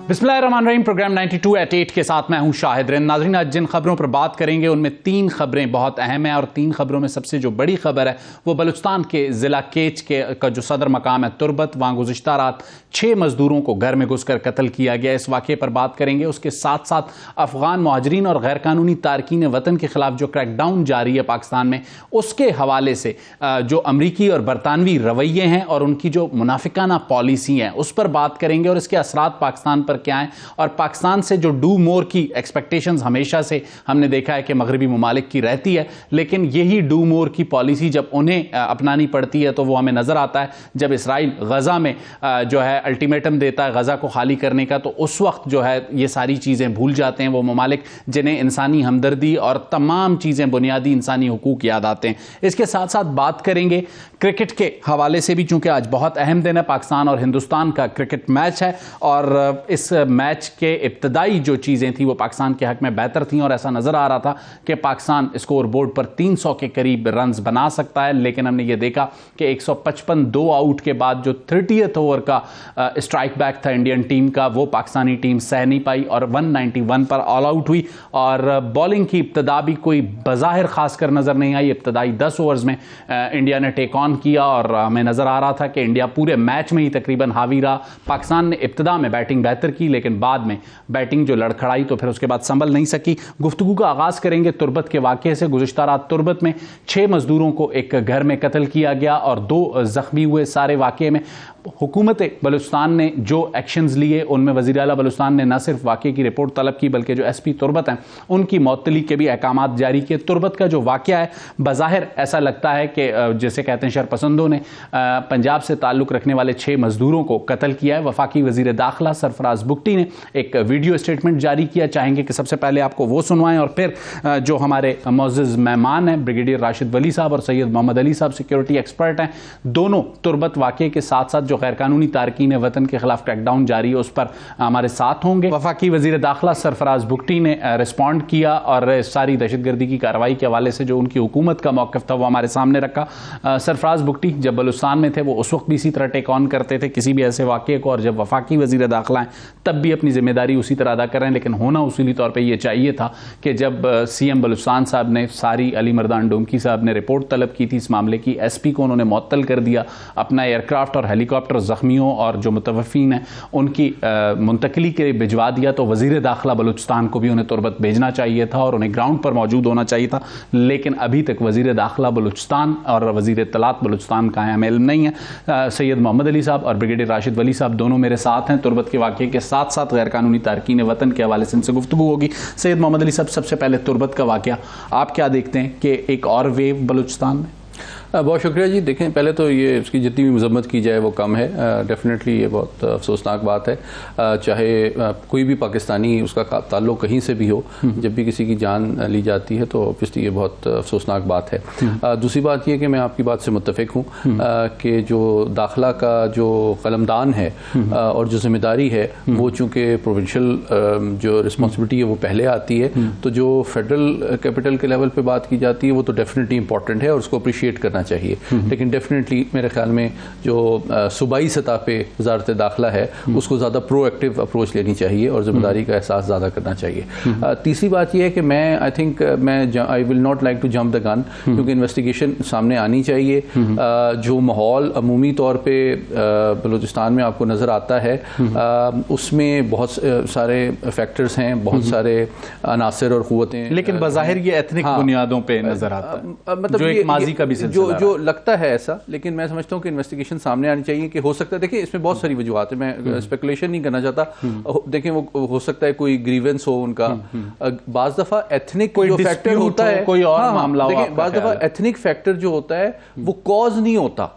बिस्मिल्लाहिर्रहमानिर्रहीम। प्रोग्राम 92@8 के साथ मैं हूं शाहिद रिंद। नाज़रीन, आज जिन खबरों पर बात करेंगे उनमें 3 खबरें बहुत अहम हैं और 3 खबरों में सबसे जो बड़ी खबर है वो बलूचिस्तान के ज़िला केच का जो सदर मकाम है तुर्बत, वहाँ गुज़िश्ता रात 6 मज़दूरों को घर में घुसकर कत्ल किया गया। इस वाक़े पर बात करेंगे। उसके साथ साथ अफ़गान मुहाजिरीन और गैर कानूनी तारकीन वतन के ख़िलाफ़ जो क्रैकडाउन जारी है पाकिस्तान में, उसके हवाले से जो अमरीकी और बरतानवी रवैये हैं और उनकी जो मुनाफिकाना पॉलिसी हैं उस पर बात करेंगे और इसके असरात पाकिस्तान पर क्या है। और पाकिस्तान से जो डू मोर की एक्सपेक्टेशंस हमेशा से हमने देखा है कि मगरबी ममालिक की रहती है, लेकिन यही डू मोर की पॉलिसी जब उन्हें अपनानी पड़ती है तो वो हमें नज़र आता है। जब इसराइल गज़ा में जो है अल्टीमेटम देता है गज़ा को खाली करने का, तो उस वक्त जो है ये सारी चीज़ें भूल जाते हैं वो ममालिक जिन्हें इंसानी हमदर्दी और तमाम चीज़ें बुनियादी इंसानी हुकूक याद आते हैं। इसके साथ साथ बात करेंगे क्रिकेट के हवाले से भी, चूँकि आज बहुत अहम दिन है, पाकिस्तान और हिंदुस्तान का क्रिकेट मैच है और इस मैच के इब्तदाई जो चीज़ें थी वो पाकिस्तान के हक में बेहतर थीं और ऐसा नज़र आ रहा था कि पाकिस्तान स्कोर बोर्ड पर 300 के करीब रन्स बना सकता है। लेकिन हमने ये देखा कि 155 2 आउट के बाद जो 30th ओवर का स्ट्राइक बैक था इंडियन टीम का, वो पाकिस्तानी टीम सह नहीं पाई और 191 पर ऑल आउट हुई। और बॉलिंग की इब्तदा भी कोई बज़ाहिर खास कर नज़र नहीं आई। इब्तदाई 10 ओवर्स में इंडिया ने टेक ऑन किया और हमें नज़र आ रहा था कि इंडिया पूरे मैच में ही तकरीबन हावी रहा। पाकिस्तान ने इब्तदा में बैटिंग बेहतर की, लेकिन बाद में बैटिंग जो लड़खड़ाई तो फिर उसके बाद संभल नहीं सकी। गुफ्तगू का आगाज़ करेंगे तुर्बत के वाक़े से। गुज़िश्ता रात तुर्बत में 6 मज़दूरों को एक घर में कत्ल किया गया और 2 ज़ख्मी हुए। सारे वाक़े में हुकूमत बलूचिस्तान ने जो एक्शंस लिए उनमें वज़ीर आला बलूचिस्तान ने न सिर्फ वाक़े की रिपोर्ट तलब की बल्कि जो SP तुर्बत हैं उनकी मअतली के भी अहकामात जारी किए। तुर्बत का जो वाक़या है बज़ाहिर ऐसा लगता है कि जैसे कहते हैं शरपसंदों ने पंजाब से ताल्लुक़ रखने वाले 6 मज़दूरों को कत्ल किया है। वफाकी वज़ीर दाखिला सरफराज बुगटी ने एक वीडियो स्टेटमेंट जारी किया। चाहेंगे कि सबसे पहले आपको वो सुनवाएं और फिर जो हमारे मुअज़्ज़ज़ मेहमान हैं ब्रिगेडियर राशिद वली साहब और सैयद मोहम्मद अली साहब सिक्योरिटी एक्सपर्ट हैं, दोनों तुर्बत वाक़े के साथ साथ जो गैर कानूनी तारकीन वतन के खिलाफ क्रैकडाउन जारी है उस पर हमारे साथ होंगे। वफाकी वज़ीर दाखिला सरफराज बुगटी ने रिस्पॉन्ड किया और सारी दहशतगर्दी की कार्रवाई के हवाले से जो उनकी हुकूमत का मौक़िफ़ था वो हमारे सामने रखा। सरफराज बुगटी जब बलूचिस्तान में थे वो उस वक्त भी इसी तरह टेक ऑन करते थे किसी भी ऐसे वाक़े को, और जब वफाकी वज़ीर दाखिला हैं तब भी अपनी जिम्मेदारी उसी तरह अदा कर रहे हैं। लेकिन होना उसूली तौर पर यह चाहिए था कि जब CM बलूचिस्तान साहब ने, सारी अली मर्दान डोमकी साहब ने रिपोर्ट तलब की थी इस मामले की, SP को उन्होंने मुअत्तल कर दिया, अपना एयरक्राफ्ट और हेलीकॉप्टर ज़ख्मियों और जो मुतवफ़ीन हैं उनकी मुंतकली के लिए भिजवा दिया, तो वज़ीर दाखिला बलूचिस्तान को भी उन्हें तुर्बत भेजना चाहिए था और उन्हें ग्राउंड पर मौजूद होना चाहिए था। लेकिन अभी तक वज़ीर दाखिला बलूचिस्तान और वज़ीर इत्तलात बलूचिस्तान का हमें इल्म नहीं है। सैयद मोहम्मद अली साहब और ब्रिगेडियर राशिद वली साहब दोनों मेरे साथ हैं। तुर्बत के वाक़े के साथ साथ गैर कानूनी तारकीन वतन के हवाले से इनसे गुफ्तगू होगी। सैयद मोहम्मद अली साहब, सबसे पहले तुर्बत का वाक़या आप क्या देखते हैं कि एक और वेव बलूचिस्तान में? बहुत शुक्रिया जी। देखें, पहले तो ये इसकी जितनी भी मजम्मत की जाए वो कम है। डेफिनेटली ये बहुत अफसोसनाक बात है। चाहे कोई भी पाकिस्तानी उसका ताल्लुक़ कहीं से भी हो, जब भी किसी की जान ली जाती है तो ऑब्वियसली ये बहुत अफसोसनाक बात है। दूसरी बात ये कि मैं आपकी बात से मुत्तफ़िक हूँ कि जो दाखिला का जो कलमदान है और जो जिम्मेदारी है वो चूँकि प्रोविंशियल जो रिस्पॉन्सिबिलिटी है वो पहले आती है, तो जो फेडरल कैपिटल के लेवल पर बात की जाती है वो तो डेफिनेटली इंपॉर्टेंट है और उसको अप्रिशिएट करना चाहिए। लेकिन डेफिनेटली मेरे ख्याल में जो सूबाई सतह पे वजारत दाखिला है उसको ज़्यादा प्रोएक्टिव अप्रोच लेनी चाहिए और जिम्मेदारी का एहसास ज़्यादा करना चाहिए। तीसरी बात यह है कि मैं I will not like to jump the gun, क्योंकि इन्वेस्टिगेशन सामने आनी चाहिए। जो माहौल अमूमी तौर पर बलूचिस्तान में आपको नज़र आता है उसमें बहुत सारे फैक्टर्स हैं, बहुत सारे अनासर और क़ुव्वतें, लेकिन बज़ाहिर ये एथनिक बुनियादों पे नजर आता है, मतलब जो एक माजी का भी जो लगता है ऐसा। लेकिन मैं समझता हूँ कि इन्वेस्टिगेशन सामने आनी चाहिए कि हो सकता है, देखिए इसमें बहुत सारी वजूहात है, मैं स्पेकुलेशन नहीं करना चाहता। देखिए वो हो सकता है कोई ग्रीवेंस हो उनका, बाज़ दफ़ा एथनिक जो फैक्टर होता है, कोई और मामला हो, देखिए बाज़ दफ़ा एथनिक फैक्टर जो होता है वो कॉज नहीं होता,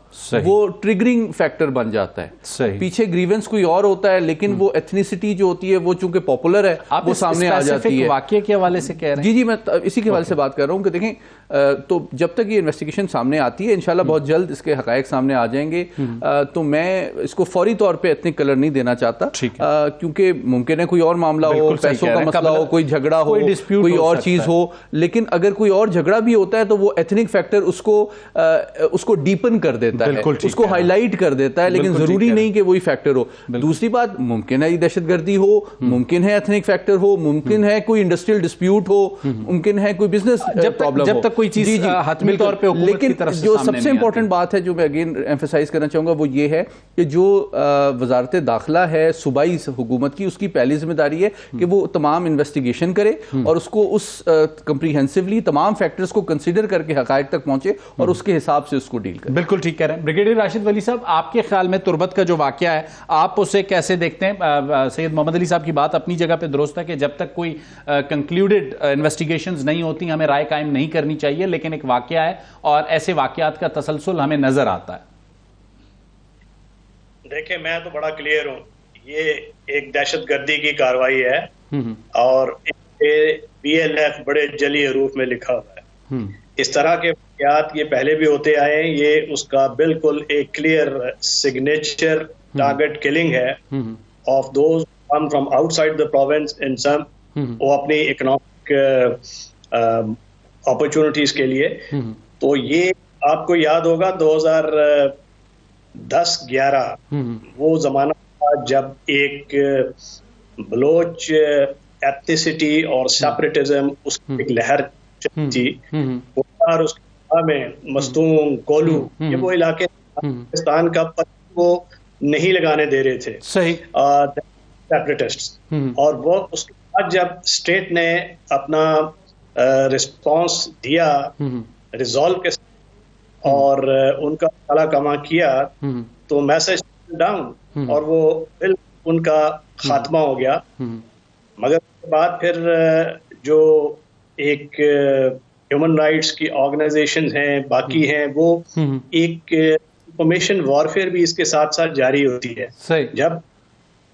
वो ट्रिगरिंग फैक्टर बन जाता है। सही। पीछे ग्रीवेंस कोई और होता है, लेकिन वो एथनिसिटी जो होती है वो चूंकि पॉपुलर है, वो सामने आ जाती है। वाकये के हवाले से कह रहे हैं? जी, मैं इसी के हवाले से बात कर रहा हूँ कि देखें, तो जब तक ये इन्वेस्टिगेशन सामने आती है, इंशाल्लाह बहुत जल्द इसके हकायक सामने आ जाएंगे। तो मैं इसको फौरी तौर पे एथनिक कलर नहीं देना चाहता, क्योंकि मुमकिन है कोई और मामला हो, पैसों का मसला हो, कोई झगड़ा हो, कोई और चीज हो। लेकिन अगर कोई और झगड़ा भी होता है तो वो एथनिक फैक्टर उसको डीपन कर देता है, उसको हाईलाइट कर देता है, लेकिन जरूरी नहीं कि वही फैक्टर हो। दूसरी बात, मुमकिन है दहशतगर्दी हो, मुमकिन है एथनिक फैक्टर हो, मुमकिन है कोई इंडस्ट्रियल डिस्प्यूट हो, मुमकिन है कोई बिजनेस प्रॉब्लम हो, कोई चीज हतमी तौर पे हुकूमत की तरफ से जो सबसे इंपॉर्टेंट बात है, जो मैं अगेन एम्फेसाइज करना चाहूंगा, वो ये है कि जो वजारत दाखिला है सूबाई हुकूमत की, उसकी पहली जिम्मेदारी है कि वो तमाम इन्वेस्टिगेशन करे और उसको उस कंप्रीहेंसिवली तमाम फैक्टर्स को कंसीडर करके हकायक तक पहुंचे और उसके हिसाब से उसको डील करे। बिल्कुल ठीक कह रहे हैं ब्रिगेडियर राशिद वली साहब। आपके ख्याल में तुर्बत का जो वाकया है, आप उसे कैसे देखते हैं? सैयद मोहम्मद अली साहब की बात अपनी जगह पे दुरुस्त है कि जब तक कोई कंक्लूडेड इन्वेस्टिगेशंस नहीं होती हमें राय कायम नहीं करनी चाहिए, लेकिन एक वाकया है और ऐसे वाकयात का तसलसल हमें नजर आता है। देखिए, मैं तो बड़ा क्लियर हूं, ये एक दहशतगर्दी की कार्रवाई है और BLF बड़े जली हरूफ में लिखा हुआ है। इस तरह के वाकयात ये पहले भी होते आए हैं, ये उसका बिल्कुल एक क्लियर सिग्नेचर टारगेट किलिंग है of those come from outside the province in some, वो अपनी इकोनॉमिक अपॉर्चुनिटीज के लिए। तो ये आपको याद होगा 2010-11 वो जमाना था जब एक बलोच एथनिसिटी और सेपरेटिज्म उसकी एक लहर थी। और उसके में मस्तूम, कोलू, ये वो इलाके पाकिस्तान का वो नहीं लगाने दे रहे थे, सही, सेपरेटिस्ट्स। और वो उसके बाद जब स्टेट ने अपना रिस्पॉन्स दिया रिजॉल्व के साथ और उनका काला कमा किया, तो मैसेज डाउन और वो बिल उनका खात्मा हो गया। मगर उसके बाद फिर जो एक ह्यूमन राइट्स की ऑर्गेनाइजेशंस हैं, बाकी हैं, वो एक इंफॉर्मेशन वॉरफेयर भी इसके साथ साथ जारी होती है। जब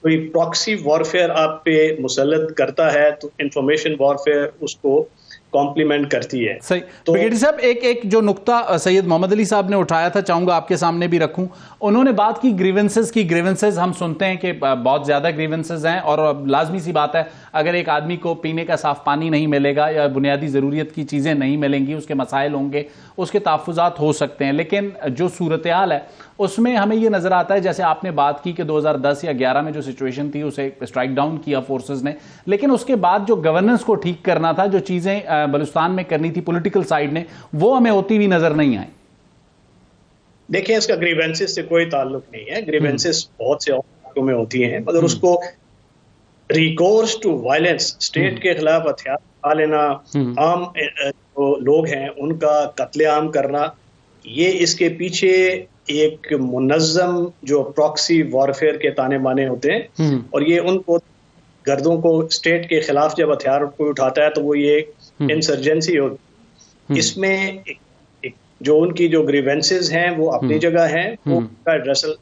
कोई प्रॉक्सी वॉरफेयर आप पे मुसल्लत करता है तो इंफॉर्मेशन वॉरफेयर उसको कॉम्प्लीमेंट करती है। सही। तो ब्रिगेडियर साहब, एक जो नुक्ता सैयद मोहम्मद अली साहब ने उठाया था, चाहूंगा आपके सामने भी रखूं। उन्होंने बात की ग्रीवेंसेस की। ग्रीवेंसेस हम सुनते हैं कि बहुत ज्यादा ग्रीवेंसेस हैं और लाजमी सी बात है, अगर एक आदमी को पीने का साफ पानी नहीं मिलेगा या बुनियादी जरूरियत की चीजें नहीं मिलेंगी, उसके मसाइल होंगे, उसके तहफ़्फ़ुज़ात हो सकते हैं। लेकिन जो सूरत हाल है उसमें हमें ये नजर आता है, जैसे आपने बात की कि 2010 या 11 में जो सिचुएशन थी उसे स्ट्राइक डाउन किया फोर्सेस ने, लेकिन उसके बाद जो गवर्नेंस को ठीक करना था, जो चीजें बलूचिस्तान में करनी थी पॉलिटिकल साइड ने, वो हमें होती हुई नजर नहीं आई। देखिए, इसका ग्रीवेंसेस से कोई ताल्लुक नहीं है। ग्रीवेंसेस बहुत से इलाकों में होती हैं, मगर उसको रिकोर्स टू वायलेंस, स्टेट के खिलाफ हथियार उठा लेना, आम जो लोग हैं उनका कत्लेआम करना, ये इसके पीछे एक मुनज़्ज़म जो प्रॉक्सी वॉरफेयर के ताने बाने होते हैं। और ये उनको गर्दों को स्टेट के खिलाफ जब हथियार कोई उठाता है तो वो ये इंसर्जेंसी होती। इसमें जो उनकी जो ग्रीवेंसेस हैं वो अपनी जगह हैं, वो उनका एड्रेसल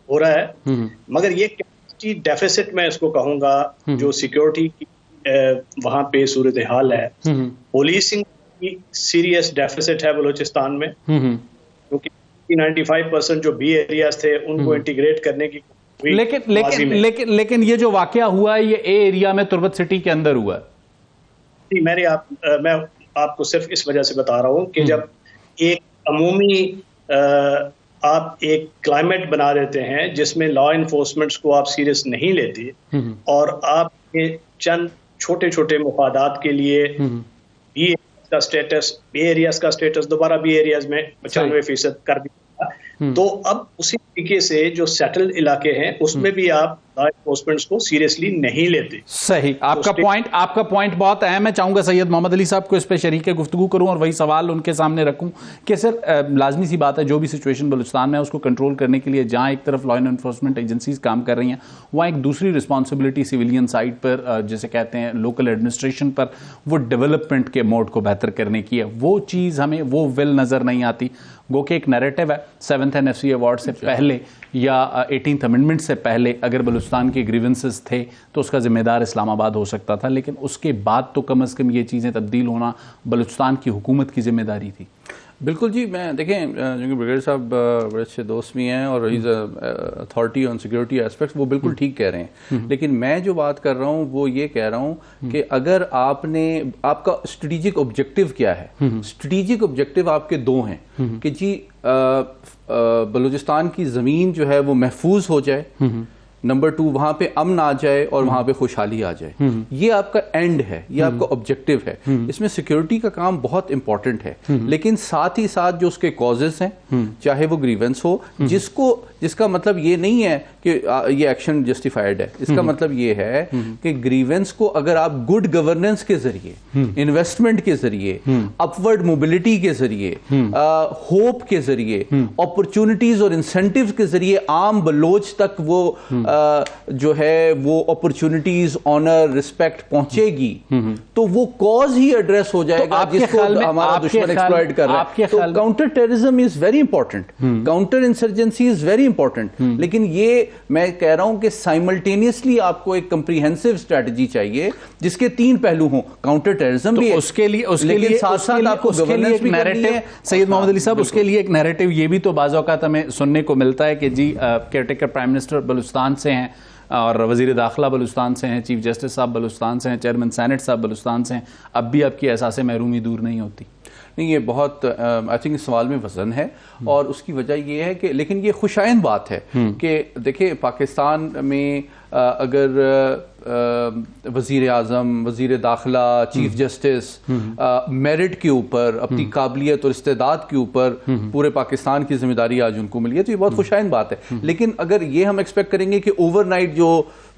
हो रहा है। मगर ये कैपेसिटी डेफिसिट मैं इसको कहूंगा, जो सिक्योरिटी की वहां पे सूरत हाल है, पुलिसिंग की सीरियस डेफिसिट है बलूचिस्तान में, क्योंकि 95% जो बी एरियाज थे उनको इंटीग्रेट करने की लेकिन ये जो वाकया हुआ है ये ए एरिया में तुर्बत सिटी के अंदर हुआ है। मैं आपको सिर्फ इस वजह से बता रहा हूं कि जब एक अमूमी आप एक क्लाइमेट बना देते हैं जिसमें लॉ इन्फोर्समेंट को आप सीरियस नहीं लेते और आप चंद छोटे छोटे मुफादात के लिए बी का स्टेटस, बी एरियाज का स्टेटस दोबारा बी एरियाज में 95% कर दिया, तो अब उसी तरीके से जो सेटल्ड इलाके हैं उसमें भी आप लॉ एनफोर्समेंट को सीरियसली नहीं लेते। सही, आपका पॉइंट बहुत अहम है। चाहूंगा सैयद मोहम्मद अली साहब को इस पे शरीक गुफ्तगू करूं और वही सवाल उनके सामने रखूं कि सर, लाजमी सी बात है, जो भी सिचुएशन बलूचिस्तान में है उसको कंट्रोल करने के लिए जहां एक तरफ लॉ एनफोर्समेंट एजेंसीज काम कर रही हैं, वहां एक दूसरी रिस्पॉन्सिबिलिटी सिविलियन साइड पर, जैसे कहते हैं लोकल एडमिनिस्ट्रेशन पर, वो डेवलपमेंट के मोड को बेहतर करने की है। वो चीज़ हमें, वो विल नज़र नहीं आती। गो के एक नैरेटिव है 7th NFC अवार्ड से पहले या 18th अमेंडमेंट से पहले अगर बलूचिस्तान के ग्रीवेंसेस थे तो उसका जिम्मेदार इस्लामाबाद हो सकता था, लेकिन उसके बाद तो कम अज़ कम ये चीज़ें तब्दील होना बलूचिस्तान की हुकूमत की जिम्मेदारी थी। बिल्कुल जी, मैं देखें क्योंकि ब्रिगेडियर साहब बड़े अच्छे दोस्त भी हैं और is authority on security aspects, वो बिल्कुल ठीक कह रहे हैं। लेकिन मैं जो बात कर रहा हूँ वो ये कह रहा हूँ कि अगर आपका स्ट्रेटेजिक ऑब्जेक्टिव क्या है, स्ट्रेटेजिक ऑब्जेक्टिव आपके दो हैं कि जी बलूचिस्तान की ज़मीन जो है वो महफूज हो जाए, नंबर 2 वहां पे अमन आ जाए और वहां पे खुशहाली आ जाए। ये आपका एंड है, ये आपका ऑब्जेक्टिव है। इसमें सिक्योरिटी का काम बहुत इंपॉर्टेंट है, लेकिन साथ ही साथ जो उसके कॉजेस हैं, चाहे वो ग्रीवेंस हो, जिसका मतलब ये नहीं है कि ये एक्शन जस्टिफाइड है। इसका मतलब ये है कि ग्रीवेंस को अगर आप गुड गवर्नेंस के जरिए, इन्वेस्टमेंट के जरिए, अपवर्ड मोबिलिटी के जरिए, होप के जरिए, अपॉर्चुनिटीज और इंसेंटिव्स के जरिए आम बलोच तक वो जो है वो अपॉर्चुनिटीज, ऑनर, रिस्पेक्ट पहुंचेगी, तो वो कॉज ही एड्रेस हो जाएगा जिसको हमारा दुश्मन एक्सप्लॉइट कर रहा है। तो counter terrorism is very important, counter insurgency is very important, लेकिन ये मैं कह रहा हूं कि साइमल्टेनियसली आपको एक कंप्रीहेंसिव स्ट्रेटजी चाहिए जिसके 3 पहलू हों। काउंटर टेररिज्म भी उसके लिए साथ साथ आपको गवर्नेंस भी नैरेटिव, सैयद मोहम्मद अली साहब, उसके लिए एक नैरेटिव ये भी तो बाज़ औक़ात हमें सुनने को मिलता है कि जी केयरटेकर प्राइम मिनिस्टर बलूचिस्तान से हैं और वज़ीर दाखिला बलूचिस्तान से हैं, चीफ जस्टिस साहब बलूचिस्तान से हैं, चेयरमैन सेनेट साहब बलूचिस्तान से हैं, अब भी आपकी एहसास महरूमी दूर नहीं होती। नहीं, ये बहुत आई थिंक इस सवाल में वजन है और उसकी वजह ये है कि, लेकिन ये खुशाइन बात है कि देखिए पाकिस्तान में अगर वज़ीर आज़म, वज़ीर दाखिला, चीफ जस्टिस मेरिट के ऊपर, अपनी काबिलियत और इस्तेदाद के ऊपर पूरे पाकिस्तान की जिम्मेदारी आज उनको मिली है, तो ये बहुत खुशाइन बात है। लेकिन अगर ये हम एक्सपेक्ट करेंगे कि ओवरनाइट जो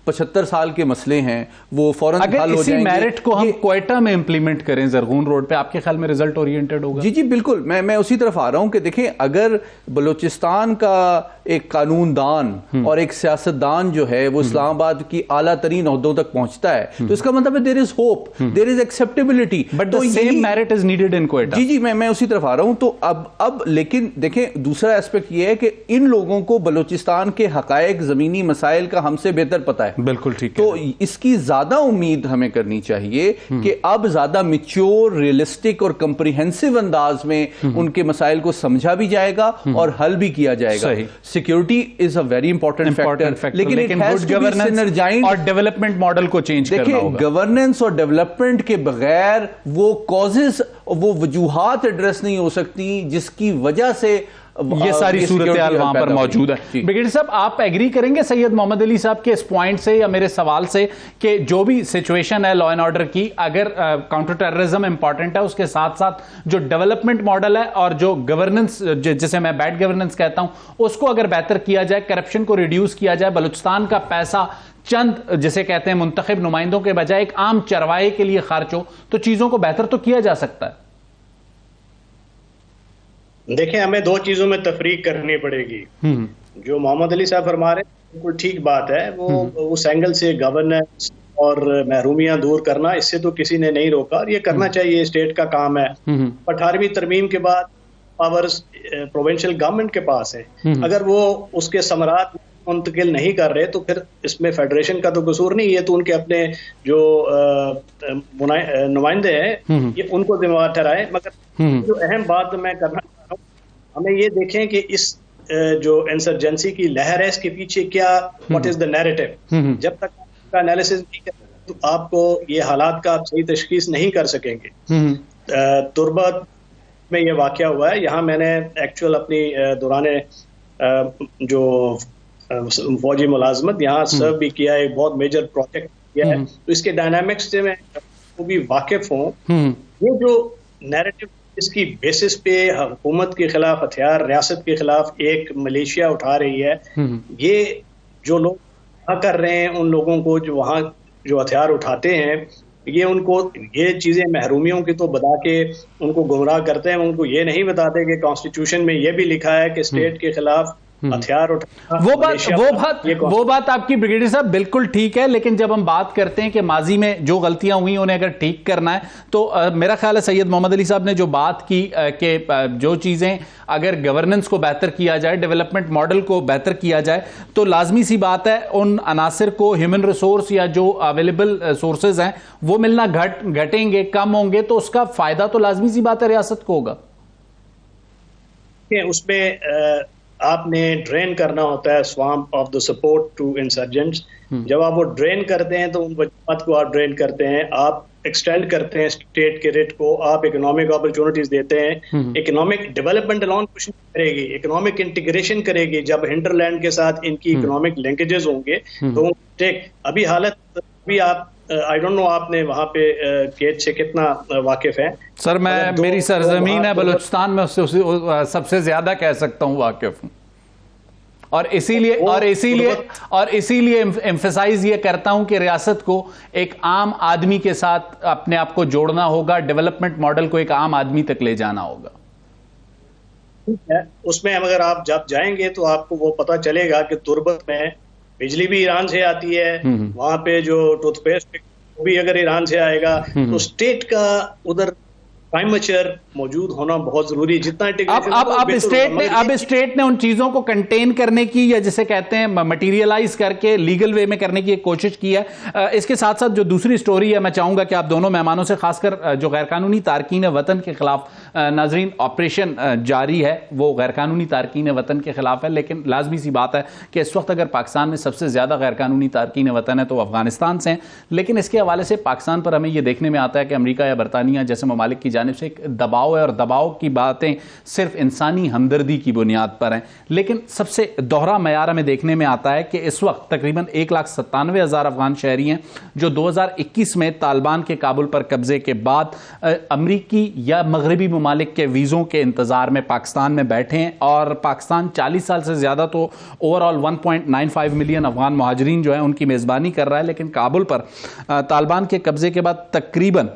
75 साल के मसले हैं वो फौरन हल हो जाएंगे, अगर इसी मेरिट को हम क्वेटा में इंप्लीमेंट करें ज़रगून रोड पे, आपके ख्याल में रिजल्ट ओरिएंटेड होगा? जी बिल्कुल, मैं उसी तरफ आ रहा हूं कि देखें, अगर बलूचिस्तान का एक कानूनदान और एक सियासतदान जो है वो इस्लामाबाद की आला तरीन ओहदों तक पहुंचता है, तो इसका मतलब है there is hope, there is acceptability, but the same merit is needed in Quetta. जी मैं उसी तरफ आ रहा हूं। तो अब लेकिन देखें, दूसरा एस्पेक्ट ये है कि इन लोगों को बलूचिस्तान के हकायक, जमीनी मसाइल का हमसे बेहतर पता है। बिल्कुल ठीक। तो इसकी ज्यादा उम्मीद हमें करनी चाहिए कि अब ज्यादा मैच्योर, रियलिस्टिक और कंप्रिहेंसिव अंदाज में उनके मसाइल को समझा भी जाएगा और हल भी किया जाएगा। Security is a very important factor, लेकिन गुड गवर्नेंस और डेवलपमेंट मॉडल को चेंज करना होगा। गवर्नेंस और डेवलपमेंट के बगैर वो कॉजेस, वो वजूहात एड्रेस नहीं हो सकती जिसकी वजह से ये सारी सूरत हाल वहां पर मौजूद है। ब्रिगेडियर साहब, आप एग्री करेंगे सैयद मोहम्मद अली साहब के इस पॉइंट से या मेरे सवाल से कि जो भी सिचुएशन है लॉ एंड ऑर्डर की, अगर काउंटर टेररिज्म इंपॉर्टेंट है, उसके साथ साथ जो डेवलपमेंट मॉडल है और जो गवर्नेंस, जिसे मैं बैड गवर्नेंस कहता हूं, उसको अगर बेहतर किया जाए, करप्शन को रिड्यूस किया जाए, बलूचिस्तान का पैसा चंद जिसे कहते हैं मुंतखब नुमाइंदों के बजाय एक आम चरवाहे के लिए खर्च हो, तो चीजों को बेहतर तो किया जा सकता है। देखिए, हमें 2 चीजों में तफरीक करनी पड़ेगी। जो मोहम्मद अली साहब फरमा रहे हैं बिल्कुल ठीक बात है, वो उस एंगल से गवर्नेंस और महरूमियां दूर करना, इससे तो किसी ने नहीं रोका और ये करना चाहिए, स्टेट का काम है। 18वीं तरमीम के बाद पावर्स प्रोविंशियल गवर्नमेंट के पास है। अगर वो उसके समरात मुंतकिल नहीं कर रहे तो फिर इसमें फेडरेशन का तो कसूर नहीं है, तो उनके अपने जो नुमाइंदे हैं ये उनको जिम्मेवार ठहराए। मगर जो अहम बात मैं करना चाह रहा हूँ, हमें ये देखें कि इस जो इंसर्जेंसी की लहर है इसके पीछे क्या, व्हाट इज द नैरेटिव। जब तक आपका एनालिसिस नहीं करें तो आपको ये हालात का आप सही तशखीस नहीं कर सकेंगे। तुर्बत में ये वाकया हुआ है, यहाँ मैंने एक्चुअल अपनी दौरान जो फौजी मुलाजमत यहाँ सर्व भी किया है, एक बहुत मेजर प्रोजेक्ट किया है, तो इसके डायनामिक्स से मैं वो भी वाकिफ हूँ। ये जो नैरेटिव इसकी बेसिस पे हुकूमत के खिलाफ हथियार, रियासत के खिलाफ एक मलेशिया उठा रही है, ये जो लोग वहाँ कर रहे हैं, उन लोगों को जो वहाँ जो हथियार उठाते हैं, ये उनको ये चीजें महरूमियों की तो बता के उनको गुमराह करते हैं। उनको ये नहीं बताते कि कॉन्स्टिट्यूशन में ये भी लिखा है कि स्टेट के खिलाफ हथियार उठाना। वो बात आपकी ब्रिगेडियर साहब बिल्कुल ठीक है, लेकिन जब हम बात करते हैं कि माजी में जो गलतियां हुई उन्हें अगर ठीक करना है तो मेरा ख्याल है सैयद मोहम्मद अली साहब ने जो बात की कि जो चीजें अगर गवर्नेंस को बेहतर किया जाए, डेवलपमेंट मॉडल को बेहतर किया जाए, तो लाजमी सी बात है उन अनासिर को, ह्यूमन रिसोर्स या जो अवेलेबल सोर्सेज हैं वो मिलना घटेंगे, कम होंगे, तो उसका फायदा तो लाजमी सी बात है रियासत को होगा। उसमें आपने ड्रेन करना होता है swamp of the support to insurgents. जब आप वो ड्रेन करते हैं तो उन वजूहात को आप ड्रेन करते हैं, आप एक्सटेंड करते हैं स्टेट के रेट को, आप इकोनॉमिक अपॉर्चुनिटीज देते हैं। इकोनॉमिक डेवलपमेंट अलोन कुछ नहीं करेगी, इकोनॉमिक इंटीग्रेशन करेगी। जब हिंटरलैंड के साथ इनकी इकोनॉमिक लिंकेजेस होंगे तो अभी हालत, अभी आप आई डोंट नो आपने वहां पे केच से कितना वाकिफ है। सर मैं मेरी सरजमीन है बलूचिस्तान में, उससे सबसे ज्यादा कह सकता हूं वाकिफ हूं, और इसीलिए एम्फसाइज ये करता हूं कि रियासत को एक आम आदमी के साथ अपने आप को जोड़ना होगा, डेवलपमेंट मॉडल को एक आम आदमी तक ले जाना होगा। उसमें अगर आप जब जाएंगे तो आपको वो पता चलेगा कि तुर्बत में बिजली भी ईरान से आती है, वहां पे जो टूथपेस्ट वो भी अगर ईरान से आएगा, तो स्टेट का उधर प्राइमेचर मौजूद होना बहुत जरूरी। जितना अब स्टेट ने उन चीजों को कंटेन करने की, या जिसे कहते हैं मटेरियलाइज करके लीगल वे में करने की एक कोशिश की है। इसके साथ साथ जो दूसरी स्टोरी है, मैं चाहूंगा कि आप दोनों मेहमानों से, खासकर जो गैरकानूनी तारकीन वतन के खिलाफ नाजरीन ऑपरेशन जारी है, वो गैरकानूनी तारकीन वतन के खिलाफ है, लेकिन लाजमी सी बात है कि इस वक्त अगर पाकिस्तान में सबसे ज्यादा गैरकानूनी तारकीन वतन है तो अफगानिस्तान से हैं। लेकिन इसके हवाले से पाकिस्तान पर हमें यह देखने में आता है कि अमेरिका या बरतानिया जैसे ममालिक की जानिब से एक दबाव है, और दबाव की बातें सिर्फ इंसानी हमदर्दी की बुनियाद पर हैं। लेकिन सबसे दोहरा मयार हमें देखने में आता है कि इस वक्त तकरीबन 1,97,000 अफगान शहरी हैं जो 2021 में तालिबान के काबुल पर कब्जे के बाद अमरीकी या मगरबी ममालिक के वीज़ों के इंतज़ार में पाकिस्तान में बैठे हैं। और पाकिस्तान 40 साल से ज़्यादा तो ओवरऑल 1.95 मिलियन अफगान महाजरीन जो है उनकी मेज़बानी कर रहा है, लेकिन काबुल पर तालिबान के कब्जे के बाद तकरीबन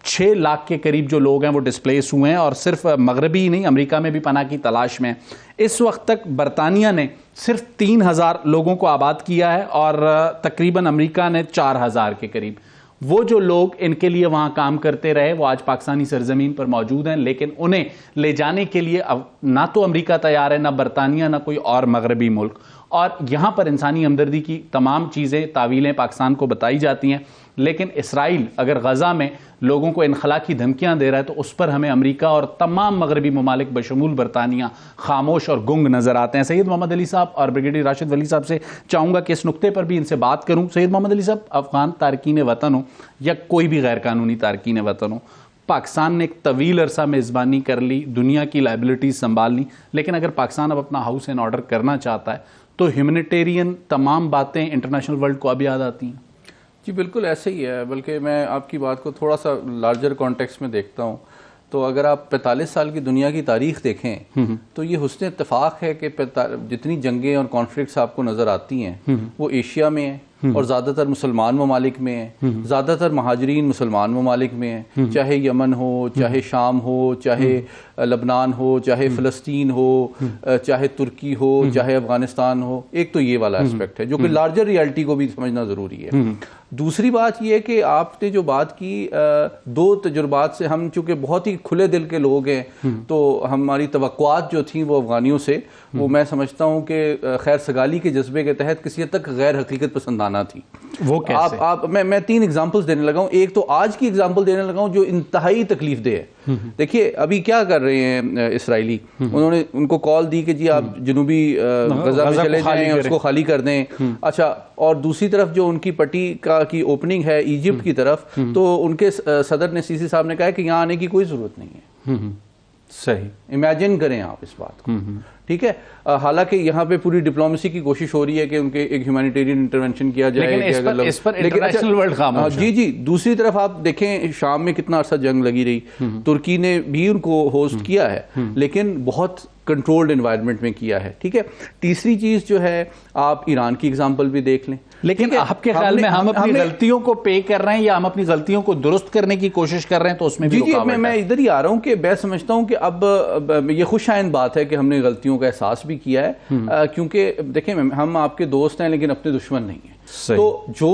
6 लाख के करीब जो लोग हैं वो डिस्प्लेस हुए हैं, और सिर्फ मगरबी ही नहीं, अमेरिका में भी पनाह की तलाश में। इस वक्त तक बरतानिया ने सिर्फ 3,000 लोगों को आबाद किया है, और तकरीबन अमेरिका ने 4,000 के करीब। वो जो लोग इनके लिए वहां काम करते रहे वो आज पाकिस्तानी सरजमीन पर मौजूद हैं, लेकिन उन्हें ले जाने के लिए ना तो अमेरिका तैयार है, ना बरतानिया, ना कोई और मगरबी मुल्क। और यहां पर इंसानी हमदर्दी की तमाम चीज़ें, तावीलें पाकिस्तान को बताई जाती हैं, लेकिन इसराइल अगर गजा में लोगों को इनखला की धमकियां दे रहा है तो उस पर हमें अमेरिका और तमाम मगरबी ममालिक बशमूल बरतानिया खामोश और गुंग नजर आते हैं। सैयद मोहम्मद अली साहब और ब्रिगेडियर राशिद वली साहब से चाहूंगा कि इस नुक्ते पर भी इनसे बात करूं। सैयद मोहम्मद अली साहब, अफगान तारकीन वतन हो या कोई भी गैर कानूनी तारकीन वतन हो, पाकिस्तान ने एक तवील अरसा मेज़बानी कर ली, दुनिया की लाइबिलिटीज संभाल ली, लेकिन अगर पाकिस्तान अब अपना हाउस एंड ऑर्डर करना चाहता है तो ह्यूमैनिटेरियन तमाम बातें इंटरनेशनल वर्ल्ड को अभी याद आती हैं। जी बिल्कुल ऐसे ही है, बल्कि मैं आपकी बात को थोड़ा सा लार्जर कॉन्टेक्स्ट में देखता हूँ। तो अगर आप 45 साल की दुनिया की तारीख देखें तो ये हुस्न इत्तेफाक है कि जितनी जंगें और कॉन्फ्लिक्ट्स आपको नज़र आती हैं वो एशिया में है, और ज़्यादातर मुसलमान ममालिक में है, ज़्यादातर महाजरीन मुसलमान ममालिक में है, चाहे यमन हो, चाहे शाम हो, चाहे लबनान हो, चाहे फ़लस्तीन हो, चाहे तुर्की हो, चाहे अफ़गानिस्तान हो। एक तो ये वाला एस्पेक्ट है जो कि लार्जर रियलिटी को भी समझना ज़रूरी है। दूसरी बात यह है कि आपने जो बात की, 2 तजुर्बात से हम चूँकि बहुत ही खुले दिल के लोग हैं तो हमारी तवक्कुआत जो थी वो अफ़गानियों से, वो मैं समझता हूँ कि खैर सगाली के जज्बे के तहत किसी हद तक गैर हकीकत पसंदाना थी। वो कैसे? मैं 3 एग्जाम्पल्स देने लगा हूँ। एक तो आज की एग्जाम्पल देने लगा हूँ जो इंतहाई तकलीफ दे है। देखिए अभी क्या कर रहे हैं इसराइली, उन्होंने उनको कॉल दी कि जी आप जनूबी गजा में चले जाएं, उसको खाली कर दें। अच्छा, और दूसरी तरफ जो उनकी पट्टी की ओपनिंग है इजिप्ट की तरफ, तो उनके सदर ने सीसी साहब ने कहा कि यहाँ आने की कोई जरूरत नहीं है। सही, इमेजिन करें आप इस बात को, ठीक है। हालांकि यहाँ पे पूरी डिप्लोमेसी की कोशिश हो रही है कि उनके एक ह्यूमैनिटेरियन इंटरवेंशन किया जाए, लेकिन इस पर इंटरनेशनल वर्ल्ड खामोश है। जी, दूसरी तरफ आप देखें शाम में कितना अरसा जंग लगी रही, तुर्की ने भी उनको होस्ट किया है, लेकिन बहुत कंट्रोल्ड एनवायरनमेंट में किया है, ठीक है। तीसरी चीज़ जो है, आप ईरान की एग्जाम्पल भी देख लें। लेकिन आपके ख्याल में हम अपनी गलतियों को पे कर रहे हैं या हम अपनी गलतियों को दुरुस्त करने की कोशिश कर रहे हैं, तो उसमें भी मैं इधर ही आ रहा हूं कि मैं समझता हूं कि अब ये खुशाइंद बात है कि हमने गलतियों का एहसास भी किया है, क्योंकि देखें हम आपके दोस्त हैं लेकिन अपने दुश्मन नहीं हैं। तो जो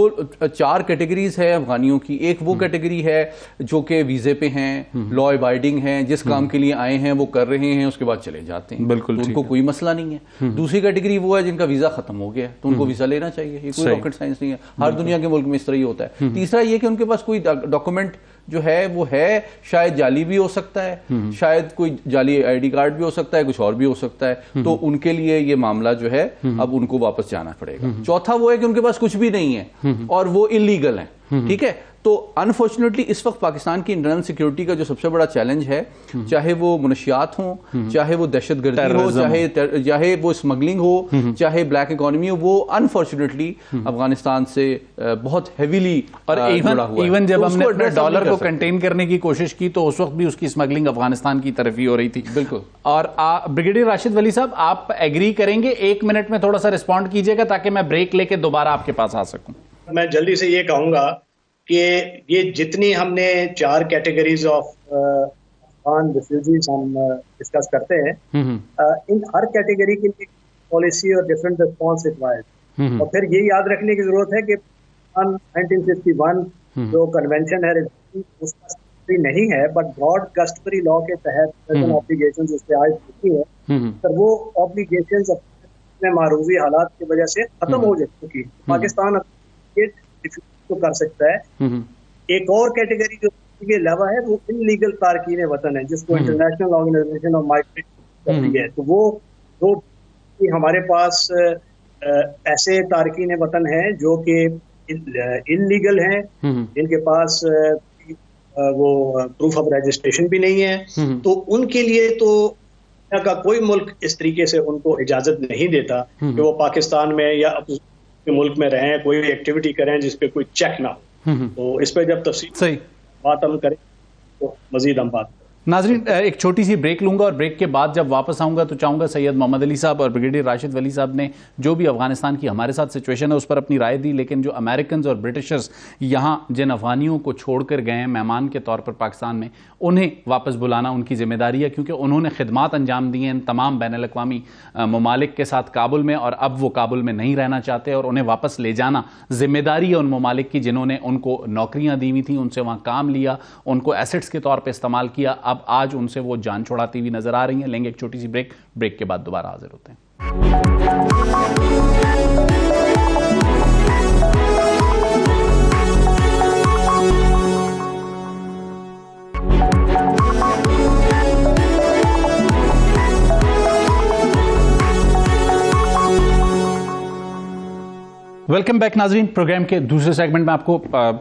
4 कैटेगरीज है अफगानियों की, एक वो कैटेगरी है जो कि वीजे पे हैं, लॉ अबाइडिंग हैं, जिस काम के लिए आए हैं वो कर रहे हैं, उसके बाद चले जाते हैं, बिल्कुल, तो उनको कोई मसला नहीं है। दूसरी कैटेगरी वो है जिनका वीजा खत्म हो गया, तो उनको वीजा लेना चाहिए, ये कोई रॉकेट साइंस नहीं है, हर दुनिया के मुल्क में इस तरह ही होता है। तीसरा ये कि उनके पास कोई डॉक्यूमेंट जो है वो है, शायद जाली भी हो सकता है, शायद कोई जाली आईडी कार्ड भी हो सकता है, कुछ और भी हो सकता है, तो उनके लिए ये मामला जो है अब उनको वापस जाना पड़ेगा। चौथा वो है कि उनके पास कुछ भी नहीं है और वो इलीगल है, ठीक है। तो अनफॉर्चुनेटली इस वक्त पाकिस्तान की इंटरनल सिक्योरिटी का जो सबसे बड़ा चैलेंज है, चाहे वो मुनशियात हो, चाहे वो दहशतगर्दी हो, चाहे वो स्मगलिंग हो, चाहे ब्लैक इकोनॉमी हो, वो अनफॉर्चुनेटली अफगानिस्तान से बहुत हेवीली और इवन जब हमने अपने डॉलर को कंटेन करने की कोशिश की तो उस वक्त भी उसकी स्मगलिंग अफगानिस्तान की तरफ ही हो रही थी। बिल्कुल। और ब्रिगेडियर राशिद वली साहब, आप एग्री करेंगे? 1 मिनट में थोड़ा सा रिस्पॉन्ड कीजिएगा ताकि मैं ब्रेक लेके दोबारा आपके पास आ सकूं। मैं जल्दी से ये कहूंगा कि ये जितनी हमने 4 कैटेगरीज ऑफ अफगान रिफ्यूजीज हम डिस्कस करते हैं, इन हर कैटेगरी के लिए पॉलिसी और डिफरेंट रिस्पॉन्स रिक्वायर्ड। और फिर ये याद रखने की जरूरत है कि 1951 जो कन्वेंशन है उसका नहीं है, बट ब्रॉड कस्टमरी लॉ के तहत ऑब्लिगेशंस उस पर आयद होती है, तो वो ऑब्लिगेशंस अपने मारूजी हालात की वजह से खत्म हो चुकी है। पाकिस्तान तो कर सकता है। एक और कैटेगरी जो के अलावा है वो इनलीगल तारकीन वतन है, जिसको इंटरनेशनल ऑर्गेनाइजेशन ऑफ माइग्रेशन करती है। तो वो दो हमारे पास ऐसे तारकीन वतन हैं जो कि इनलीगल हैं, इनके पास वो प्रूफ ऑफ रजिस्ट्रेशन भी नहीं है, तो उनके लिए तो का कोई मुल्क इस तरीके से उनको इजाजत नहीं देता कि वो पाकिस्तान में या मुल्क में रहें, कोई एक्टिविटी करें जिसपे कोई चेक ना हो। तो इस पे जब तफसील बात हम करें तो मजीद हम बात करें। नाज़रीन, एक छोटी सी ब्रेक लूंगा और ब्रेक के बाद जब वापस आऊंगा तो चाहूंगा सैयद मोहम्मद अली साहब और ब्रिगेडियर राशिद वली साहब ने जो भी अफगानिस्तान की हमारे साथ सिचुएशन है उस पर अपनी राय दी, लेकिन जो अमेरिकन और ब्रिटिशर्स यहाँ जिन अफगानियों को छोड़कर गए हैं मेहमान के तौर पर पाकिस्तान में, उन्हें वापस बुलाना उनकी जिम्मेदारी है, क्योंकि उन्होंने खिदमात अंजाम दी हैं इन तमाम बैनुल-अक़वामी ममालिक के साथ काबुल में, और अब वो काबुल में नहीं रहना चाहते और उन्हें वापस ले जाना जिम्मेदारी है उन ममालिक की जिन्होंने उनको नौकरियाँ दी हुई थी, उनसे वहाँ काम लिया, उनको एसेट्स के तौर पर इस्तेमाल किया। अब आज उनसे वो जान छुड़ाती हुई नजर आ रही हैं। लेंगे एक छोटी सी ब्रेक, ब्रेक के बाद दोबारा हाजिर होते हैं। वेलकम बैक नाजरीन। प्रोग्राम के दूसरे सेगमेंट में आपको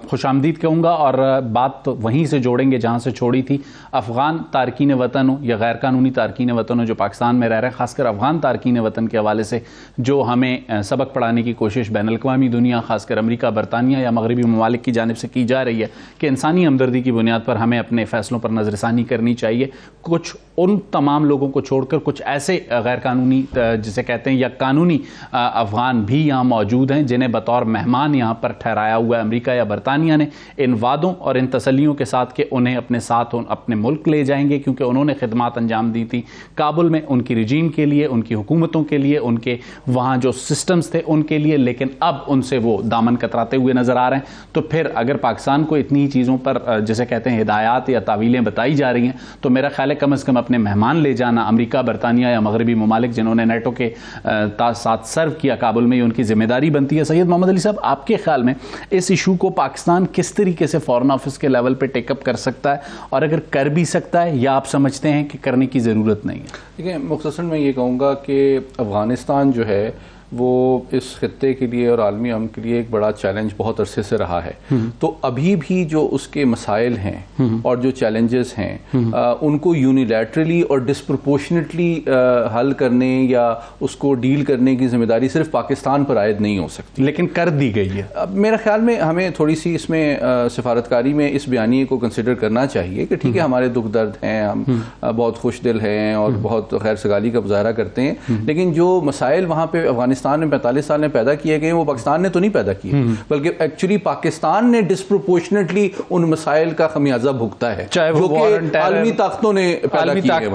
खुशामदीद कहूँगा और बात तो वहीं से जोड़ेंगे जहाँ से छोड़ी थी। अफ़गान तारकीन वतन हो या गैर कानूनी तारकीन वतन हो जो पाकिस्तान में रह रहे हैं, ख़ासकर अफ़गान तारकीन वतन के हवाले से जो हमें सबक पढ़ाने की कोशिश बैनुल-अक़वामी दुनिया, ख़ासकर अमरीका, बरतानिया या मगरबी ममालिक की जानिब से की जा रही है कि इंसानी हमदर्दी की बुनियाद पर हमें अपने फ़ैसलों पर नज़रसानी करनी चाहिए। कुछ उन तमाम लोगों को छोड़कर कुछ ऐसे गैर कानूनी जिसे कहते हैं या कानूनी अफ़गान भी यहाँ मौजूद हैं जिन्हें बतौर मेहमान यहाँ पर ठहराया हुआ है अमेरिका या बरतानिया ने, इन वादों और इन तसल्लियों के साथ कि उन्हें अपने साथ अपने मुल्क ले जाएंगे, क्योंकि उन्होंने खिदमात अंजाम दी थी काबुल में उनकी रिजीम के लिए, उनकी हुकूमतों के लिए, उनके वहाँ जो सिस्टम्स थे उनके लिए, लेकिन अब उनसे वो दामन कतराते हुए नज़र आ रहे हैं। तो फिर अगर पाकिस्तान को इतनी चीज़ों पर जिसे कहते हैं हिदायत या तावीलें बताई जा रही हैं, तो मेरा ख्याल है कम से कम अपने मेहमान ले जाना अमेरिका, बरतानिया या मगरबी ममालिक जिन्होंने नेटो के साथ सर्व किया काबुल में, उनकी जिम्मेदारी बनती है। सैयद मोहम्मद अली साहब, आपके ख्याल में इस इशू को पाकिस्तान किस तरीके से फॉरेन ऑफिस के लेवल पे टेकअप कर सकता है, और अगर कर भी सकता है या आप समझते हैं कि करने की ज़रूरत नहीं है? देखिए, मुख्तसर मैं ये कहूँगा कि अफ़गानिस्तान जो है वो इस खित्ते के लिए और आलमी अमन के लिए एक बड़ा चैलेंज बहुत अरसे से रहा है। तो अभी भी जो उसके मसाइल हैं और जो चैलेंजेस हैं उनको यूनिलैटरली और डिस्प्रोपोर्शनेटली हल करने या उसको डील करने की जिम्मेदारी सिर्फ पाकिस्तान पर आयद नहीं हो सकती, लेकिन कर दी गई है। अब मेरा ख्याल में हमें थोड़ी सी इसमें सिफारतकारी में इस बयानिए को कंसिडर करना चाहिए कि ठीक है, हमारे दुख दर्द हैं, हम बहुत खुश दिल हैं और बहुत खैर सगाली का मुजाहरा करते हैं, लेकिन जो मसाइल वहाँ पे अफगानिस्तान में 45 साल में पैदा किए गए वो पाकिस्तान ने तो नहीं पैदा किए, बल्कि एक्चुअली पाकिस्तान ने डिस्प्रोपोर्शनेटली उन मसाइल का खमियाजा भुगता है, चाहे वो आलमी ताकतों ने पैदा किए हैं।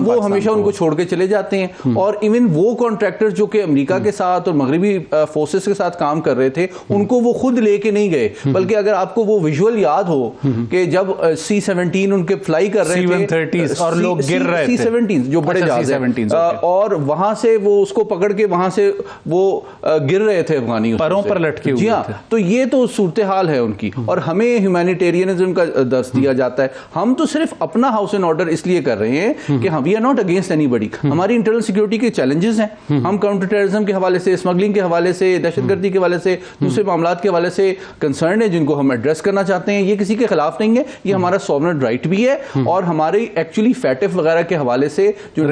वो हमेशा उनको छोड़ के चले जाते हैं। और इवन वो कॉन्ट्रैक्टर जो कि अमेरिका के साथ और मगरबी फोर्सेस के साथ काम कर रहे थे, उनको वो खुद लेके नहीं गए, बल्कि अगर आपको वो विजुअल याद हो कि जब C-17 उनके फ्लाई कर रहे थे और लोग गिर रहे थे, C-17 जो बड़े जहाज हैं, और वहां से वो उसको पकड़ के वहां से वो गिर रहे थे अफगानी पैरों पर लटके हुए। जी हाँ, तो ये तो सूरत हाल है उनकी, और हमें ह्यूमैनिटेरियनिज्म का दर्स दिया जाता है। हम तो सिर्फ अपना हाउस एंड ऑर्डर इसलिए कर रहे हैं कि we are not against anybody. हमारी इंटरनल सिक्योरिटी के चैलेंजेस हैं, हम काउंटर टेररिज्म के हवाले से, स्मगलिंग के हवाले से, दहशतगर्दी के हवाले से, दूसरे मामलात के हवाले से कंसर्न है जिनको हम एड्रेस करना चाहते हैं। ये किसी के खिलाफ नहीं है, ये हमारा सॉवरेन राइट भी है, और हमारी एक्चुअली फैटिफ वगैरह के हवाले से जो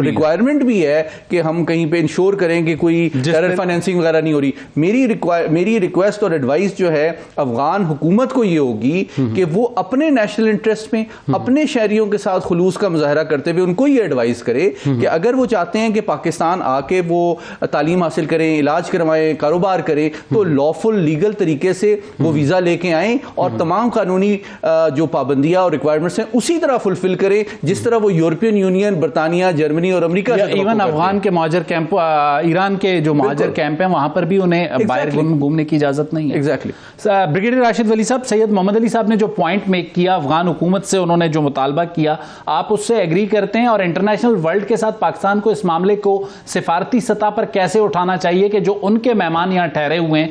रिक्वायरमेंट भी है कि हम कहीं पे इंश्योर करें कि कोई टेरर फाइनेंसिंग वगैरह नहीं हो रही। मेरी रिक्वेस्ट और एडवाइस जो है अफगान हुकूमत को ये होगी कि वो अपने नेशनल इंटरेस्ट में अपने शहरियों के साथ खुलूस का मुजाहरा करते हुए उनको ये एडवाइस करे कि अगर वो चाहते हैं कि पाकिस्तान आके वो तालीम हासिल करें, इलाज करवाएं, कारोबार करें, तो लॉफुल लीगल तरीके से वो वीजा लेके आएं और तमाम कानूनी जो पाबंदियां और रिक्वायरमेंट्स हैं उसी तरह फुलफिल करें जिस तरह वो यूरोपियन यूनियन, बर्तानिया, जर्मनी और अमेरिका, इवन अफगान के मुहाजिर कैंप, ईरान के जो मुहाजिर कैंप हैं वहां पर भी उन्हें बाहर घूमने की इजाजत नहीं है। एग्जैक्टली। ब्रिगेडियर राशिद वली साहब, सैयद मोहम्मद अली साहब ने जो पॉइंट मेक किया अफगान हुकूमत से, उन्होंने जो मुतालबा किया, आप उससे एग्री करते हैं? और इंटरनेशनल वर्ल्ड के साथ पाकिस्तान को इस मामले को सिफारती सतह पर कैसे उठाना चाहिए कि जो उनके मेहमान यहाँ ठहरे हुए हैं,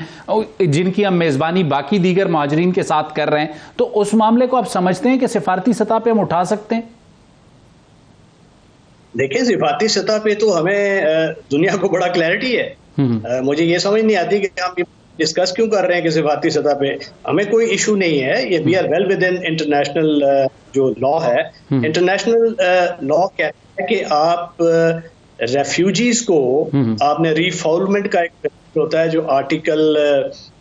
जिनकी हम मेजबानी बाकी दीगर मुहाजिरीन के साथ कर रहे हैं, तो उस मामले को आप समझते हैं कि सिफारती सतह पर हम उठा सकते हैं? देखिए, सिफारती सतह पे तो हमें दुनिया को बड़ा क्लैरिटी है। मुझे ये समझ नहीं आती कि हम डिस्कस क्यों कर रहे हैं कि सिफारती सतह पे हमें कोई इशू नहीं है। ये we are well within international जो लॉ है। इंटरनेशनल लॉ कहता है कि आप रेफ्यूजीज को आपने रीफाउलमेंट का एक होता है, जो आर्टिकल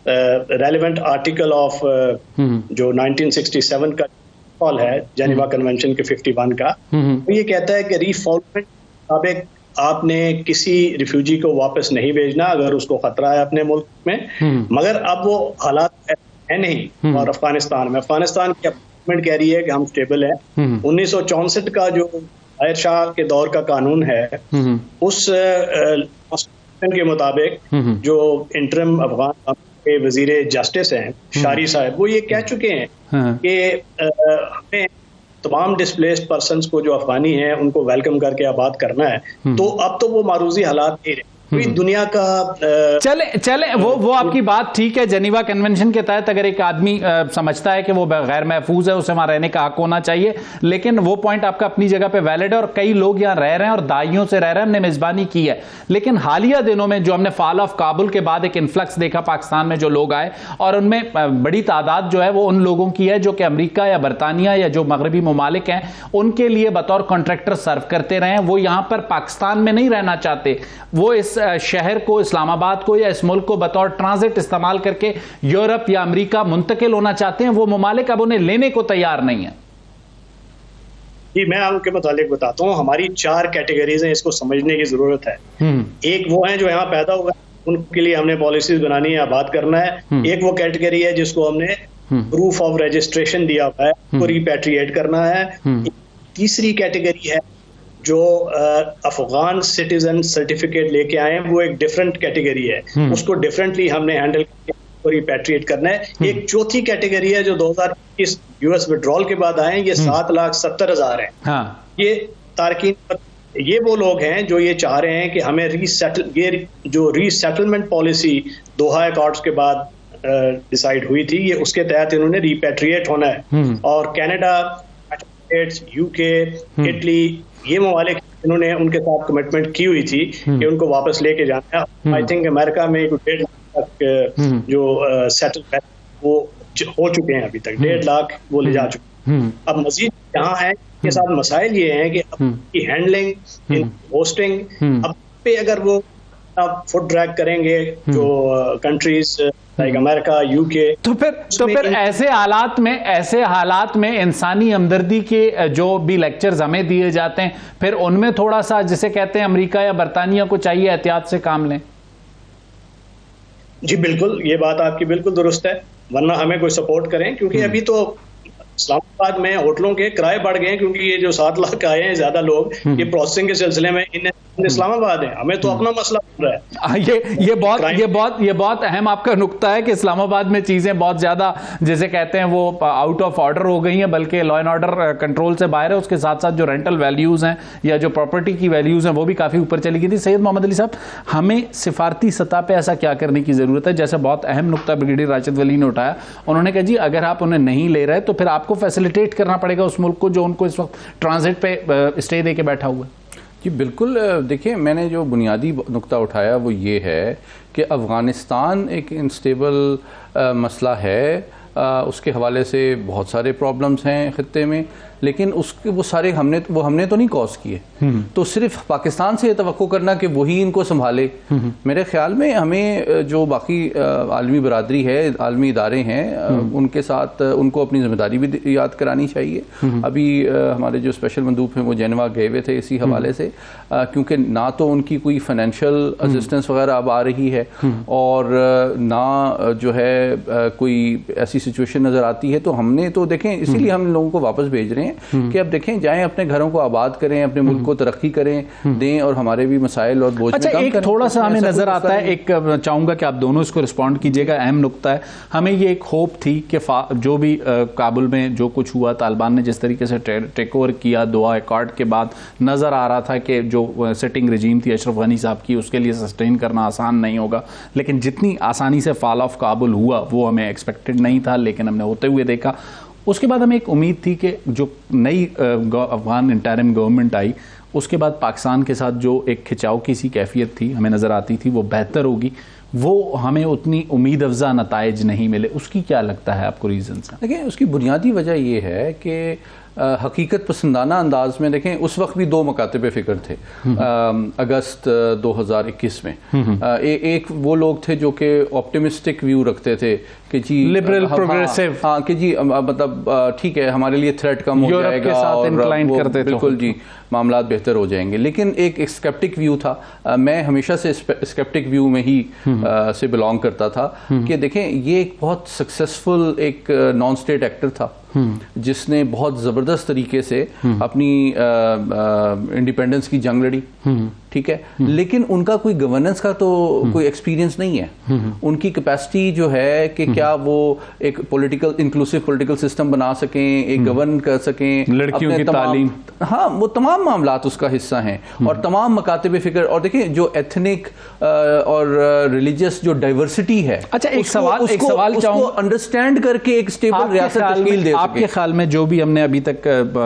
रेलेवेंट आर्टिकल ऑफ जो 1967 का है, जेनेवा कन्वेंशन के 51 का, तो ये कहता है कि रीफाउलमेंट मुताबिक आपने किसी रिफ्यूजी को वापस नहीं भेजना अगर उसको खतरा है अपने मुल्क में। मगर अब वो हालात है नहीं। और अफगानिस्तान की गवर्नमेंट कह रही है कि हम स्टेबल हैं। 1964 का जो जाहिर शाह के दौर का कानून है, उस के मुताबिक जो इंटरिम अफगान के वजीर जस्टिस हैं शारी साहब, वो ये कह चुके हैं कि हमें तमाम डिस्प्लेस्ड पर्सन्स को जो अफगानी हैं उनको वेलकम करके आबाद करना है। तो अब तो वो मारूजी हालात नहीं रहे। दुनिया का चले वो आपकी बात ठीक है। जेनीवा कन्वेंशन के तहत अगर एक आदमी समझता है कि वो गैर महफूज है, उसे वहां रहने का हक होना चाहिए, लेकिन वो पॉइंट आपका अपनी जगह पे वैलिड है और कई लोग यहाँ रह रहे हैं और दाइयों से रह रहे हैं, हमने मेजबानी की है। लेकिन हालिया दिनों में जो हमने फॉल ऑफ काबुल के बाद एक इन्फ्लक्स देखा पाकिस्तान में, जो लोग आए, और उनमें बड़ी तादाद जो है वो उन लोगों की है जो कि अमेरिका या बरतानिया या जो मगरबी ममालिक हैं उनके लिए बतौर कॉन्ट्रैक्टर सर्व करते रहे। वो यहाँ पर पाकिस्तान में नहीं रहना चाहते, वो इस शहर को, इस्लामाबाद को या इस मुल्क को बतौर ट्रांजिट इस्तेमाल करके यूरोप या अमेरिका मुंतकिल होना चाहते हैं। वो ममालिक अब उन्हें लेने को तैयार नहीं है। जी, मैं आपके मुतालिक बताता हूँ। हमारी 4 कैटेगरीज हैं, इसको समझने की जरूरत है। एक वो है जो यहाँ पैदा हुआ, उनके लिए हमने पॉलिसीज बनानी है, आबाद करना है। एक वो कैटेगरी है जिसको हमने प्रूफ ऑफ रजिस्ट्रेशन दिया हुआ है, उसको रिपैट्रिएट करना है। तीसरी कैटेगरी है जो अफगान सिटीजन सर्टिफिकेट लेके आए, वो एक डिफरेंट कैटेगरी है, उसको डिफरेंटली हमने हैंडल करके रिपैट्रिएट करना है। एक चौथी कैटेगरी है जो 2021 यूएस विड्रॉल के बाद आए हैं, ये 7,70,000 है। ये तारकीन, ये वो लोग हैं जो ये चाह रहे हैं कि हमें ये जो रीसेटलमेंट पॉलिसी दोहा अकॉर्ड्स के बाद डिसाइड हुई थी, ये उसके तहत इन्होंने रिपैट्रिएट होना है। और कनाडा, यूके, इटली, ये ममालिक इन्होंने उनके साथ कमिटमेंट की हुई थी कि उनको वापस लेके जाना है। आई थिंक अमेरिका में 1.5 लाख तक जो सेटल वो हो चुके हैं, अभी तक 1.5 लाख वो ले जा चुके हैं। अब मजीद यहाँ है के साथ मसाइल ये हैं कि अपनी हैंडलिंग, होस्टिंग, अब पे अगर वो फुट ड्रैग करेंगे जो कंट्रीज लाइक अमेरिका, यूके, तो फिर ऐसे हालात में इंसानी हमदर्दी के जो भी लेक्चर्स हमें दिए जाते हैं, फिर उनमें थोड़ा सा जिसे कहते हैं अमेरिका या बरतानिया को चाहिए एहतियात से काम लें। जी बिल्कुल, ये बात आपकी बिल्कुल दुरुस्त है, वरना हमें कोई सपोर्ट करें, क्योंकि अभी तो इस्लामाबाद में होटलों के किराए बढ़ गए हैं, क्योंकि ये जो 7 लाख आए हैं ज्यादा लोग, ये प्रोसेसिंग के सिलसिले में इन इस्लामाबाद है, हमें तो अपना मसला बन रहा है। ये बहुत अहम आपका नुक्ता है कि इस्लामाबाद में चीजें बहुत ज्यादा जिसे कहते हैं वो आउट ऑफ ऑर्डर हो गई हैं, बल्कि लॉ एंड ऑर्डर कंट्रोल से बाहर है। उसके साथ साथ जो रेंटल वैल्यूज हैं या जो प्रॉपर्टी की वैल्यूज हैं वो भी काफी ऊपर चली गई थी। सैयद मोहम्मद अली साहब, हमें सिफारती सतह पे ऐसा क्या करने की जरूरत है? जैसे बहुत अहम नुक्ता ब्रिगेडियर राशिद वली ने उठाया, उन्होंने कहा जी अगर आप उन्हें नहीं ले रहे तो फिर आपको फैसिलिटेट करना पड़ेगा उस मुल्क को जो उनको इस वक्त ट्रांजिट पे स्टे दे के बैठा हुआ है। जी बिल्कुल, देखिए मैंने जो बुनियादी नुक्ता उठाया वो ये है कि अफ़गानिस्तान एक इंस्टेबल मसला है, उसके हवाले से बहुत सारे प्रॉब्लम्स हैं ख़ित्ते में, लेकिन उसके वो सारे हमने तो नहीं कॉज किए। तो सिर्फ पाकिस्तान से ये तवक्को करना कि वही इनको संभाले, मेरे ख्याल में हमें जो बाकी आलमी बरादरी है, आलमी इदारे हैं, उनके साथ उनको अपनी जिम्मेदारी भी याद करानी चाहिए। अभी हमारे जो स्पेशल मंदूब हैं वो जेनेवा गए हुए थे इसी हवाले से, क्योंकि ना तो उनकी कोई फाइनेंशियल असिस्टेंस वगैरह अब आ रही है और ना जो है कोई ऐसी सिचुएशन नज़र आती है। तो हमने तो देखें, इसीलिए हम लोगों को वापस भेज रहे हैं कि अब देखें, जाएं अपने घरों को आबाद करें, अपने मुल्क को तरक्की करें, दें और हमारे भी मसाइल और बोझ अच्छा, एक थोड़ा सा हमें नजर आता है, एक चाहूंगा कि आप दोनों इसको रिस्पॉन्ड कीजिएगा, अहम नुक्ता है। हमें ये एक होप थी कि जो भी काबुल में जो कुछ हुआ, तालिबान ने जिस तरीके से टेक ओवर किया दोहा अकॉर्ड के बाद, नजर आ रहा था कि जो सिटिंग रजीम थी अशरफ गनी साहब की, उसके लिए सस्टेन करना आसान नहीं होगा। लेकिन जितनी आसानी से फॉल ऑफ काबुल हुआ वो हमें एक्सपेक्टेड नहीं था, लेकिन हमने होते हुए देखा। उसके बाद हमें एक उम्मीद थी कि जो नई अफगान इंटरिम गवर्नमेंट आई, उसके बाद पाकिस्तान के साथ जो एक खिंचाव की सी कैफियत थी हमें नज़र आती थी वो बेहतर होगी। वो हमें उतनी उम्मीद अफजा नताइज नहीं मिले। उसकी क्या लगता है आपको रीज़न? देखिए, उसकी बुनियादी वजह ये है कि हकीकत पसंदाना अंदाज में देखें, उस वक्त भी 2 मकातबे फ़िक्र थे अगस्त 2021 में। एक वो लोग थे जो कि ऑप्टिमिस्टिक व्यू रखते थे कि जी लिबरल प्रोग्रेसिव, हाँ कि जी मतलब ठीक है, हमारे लिए थ्रेट कम हो जाएगा और करते बिल्कुल जी मामलात बेहतर हो जाएंगे। लेकिन एक स्केप्टिक व्यू था, मैं हमेशा से स्केप्टिक व्यू में ही से बिलोंग करता था कि देखें, ये एक बहुत सक्सेसफुल एक नॉन स्टेट एक्टर था जिसने बहुत ज़बरदस्त तरीके से अपनी इंडिपेंडेंस की जंग लड़ी, ठीक है, लेकिन उनका कोई गवर्नेंस का तो कोई एक्सपीरियंस नहीं है। उनकी कैपेसिटी जो है कि क्या वो एक पॉलिटिकल इंक्लूसिव पॉलिटिकल सिस्टम बना सकें, एक गवर्न कर सकें, लड़कियों की तालीम, हाँ वो तमाम मामलात उसका हिस्सा हैं और तमाम मकातबे फिक्र। और देखिए, जो एथनिक और रिलीजियस जो डाइवर्सिटी है, अच्छा एक सवाल उसको अंडरस्टैंड करके एक स्टेबल रियासत तश्कील दे। आपके ख्याल में जो भी हमने अभी तक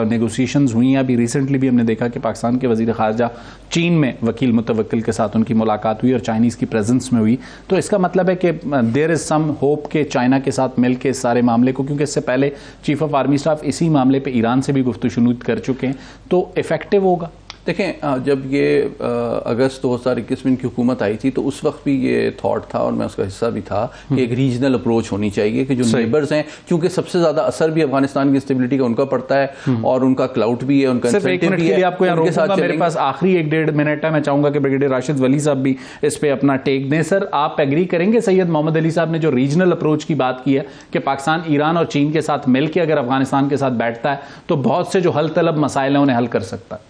नेगोशिएशंस हुई हैं, अभी रिसेंटली भी हमने देखा कि पाकिस्तान के वजीर खारजा चीन में वकील मुतवक्किल के साथ उनकी मुलाकात हुई और चाइनीज़ की प्रेजेंस में हुई, तो इसका मतलब है कि देयर इज़ सम होप के चाइना के साथ मिल के इस सारे मामले को, क्योंकि इससे पहले चीफ ऑफ आर्मी स्टाफ इसी मामले पे ईरान से भी गुफ्तगू कर चुके हैं, तो इफेक्टिव होगा। देखें, जब ये अगस्त 2021 में इनकी हुकूमत आई थी तो उस वक्त भी ये थॉट था और मैं उसका हिस्सा भी था कि एक रीजनल अप्रोच होनी चाहिए कि जो नेबर्स हैं, क्योंकि सबसे ज़्यादा असर भी अफगानिस्तान की स्टेबिलिटी का उनका पड़ता है और उनका क्लाउट भी है, उनका इंसेंटिव भी है। आपको यहाँ रोकूंगा, मेरे पास आखिरी 1-1.5 मिनट है, मैं चाहूँगा कि ब्रिगेडियर राशिद वली साहब भी इस पर अपना टेक दें। सर, आप एग्री करेंगे सैयद मोहम्मद अली साहब ने जो रीजनल अप्रोच की बात की है कि पाकिस्तान ईरान और चीन के साथ मिलकर अगर अफगानिस्तान के साथ बैठता है तो बहुत से जो हल तलब मसाइल हैं उन्हें हल कर सकता है?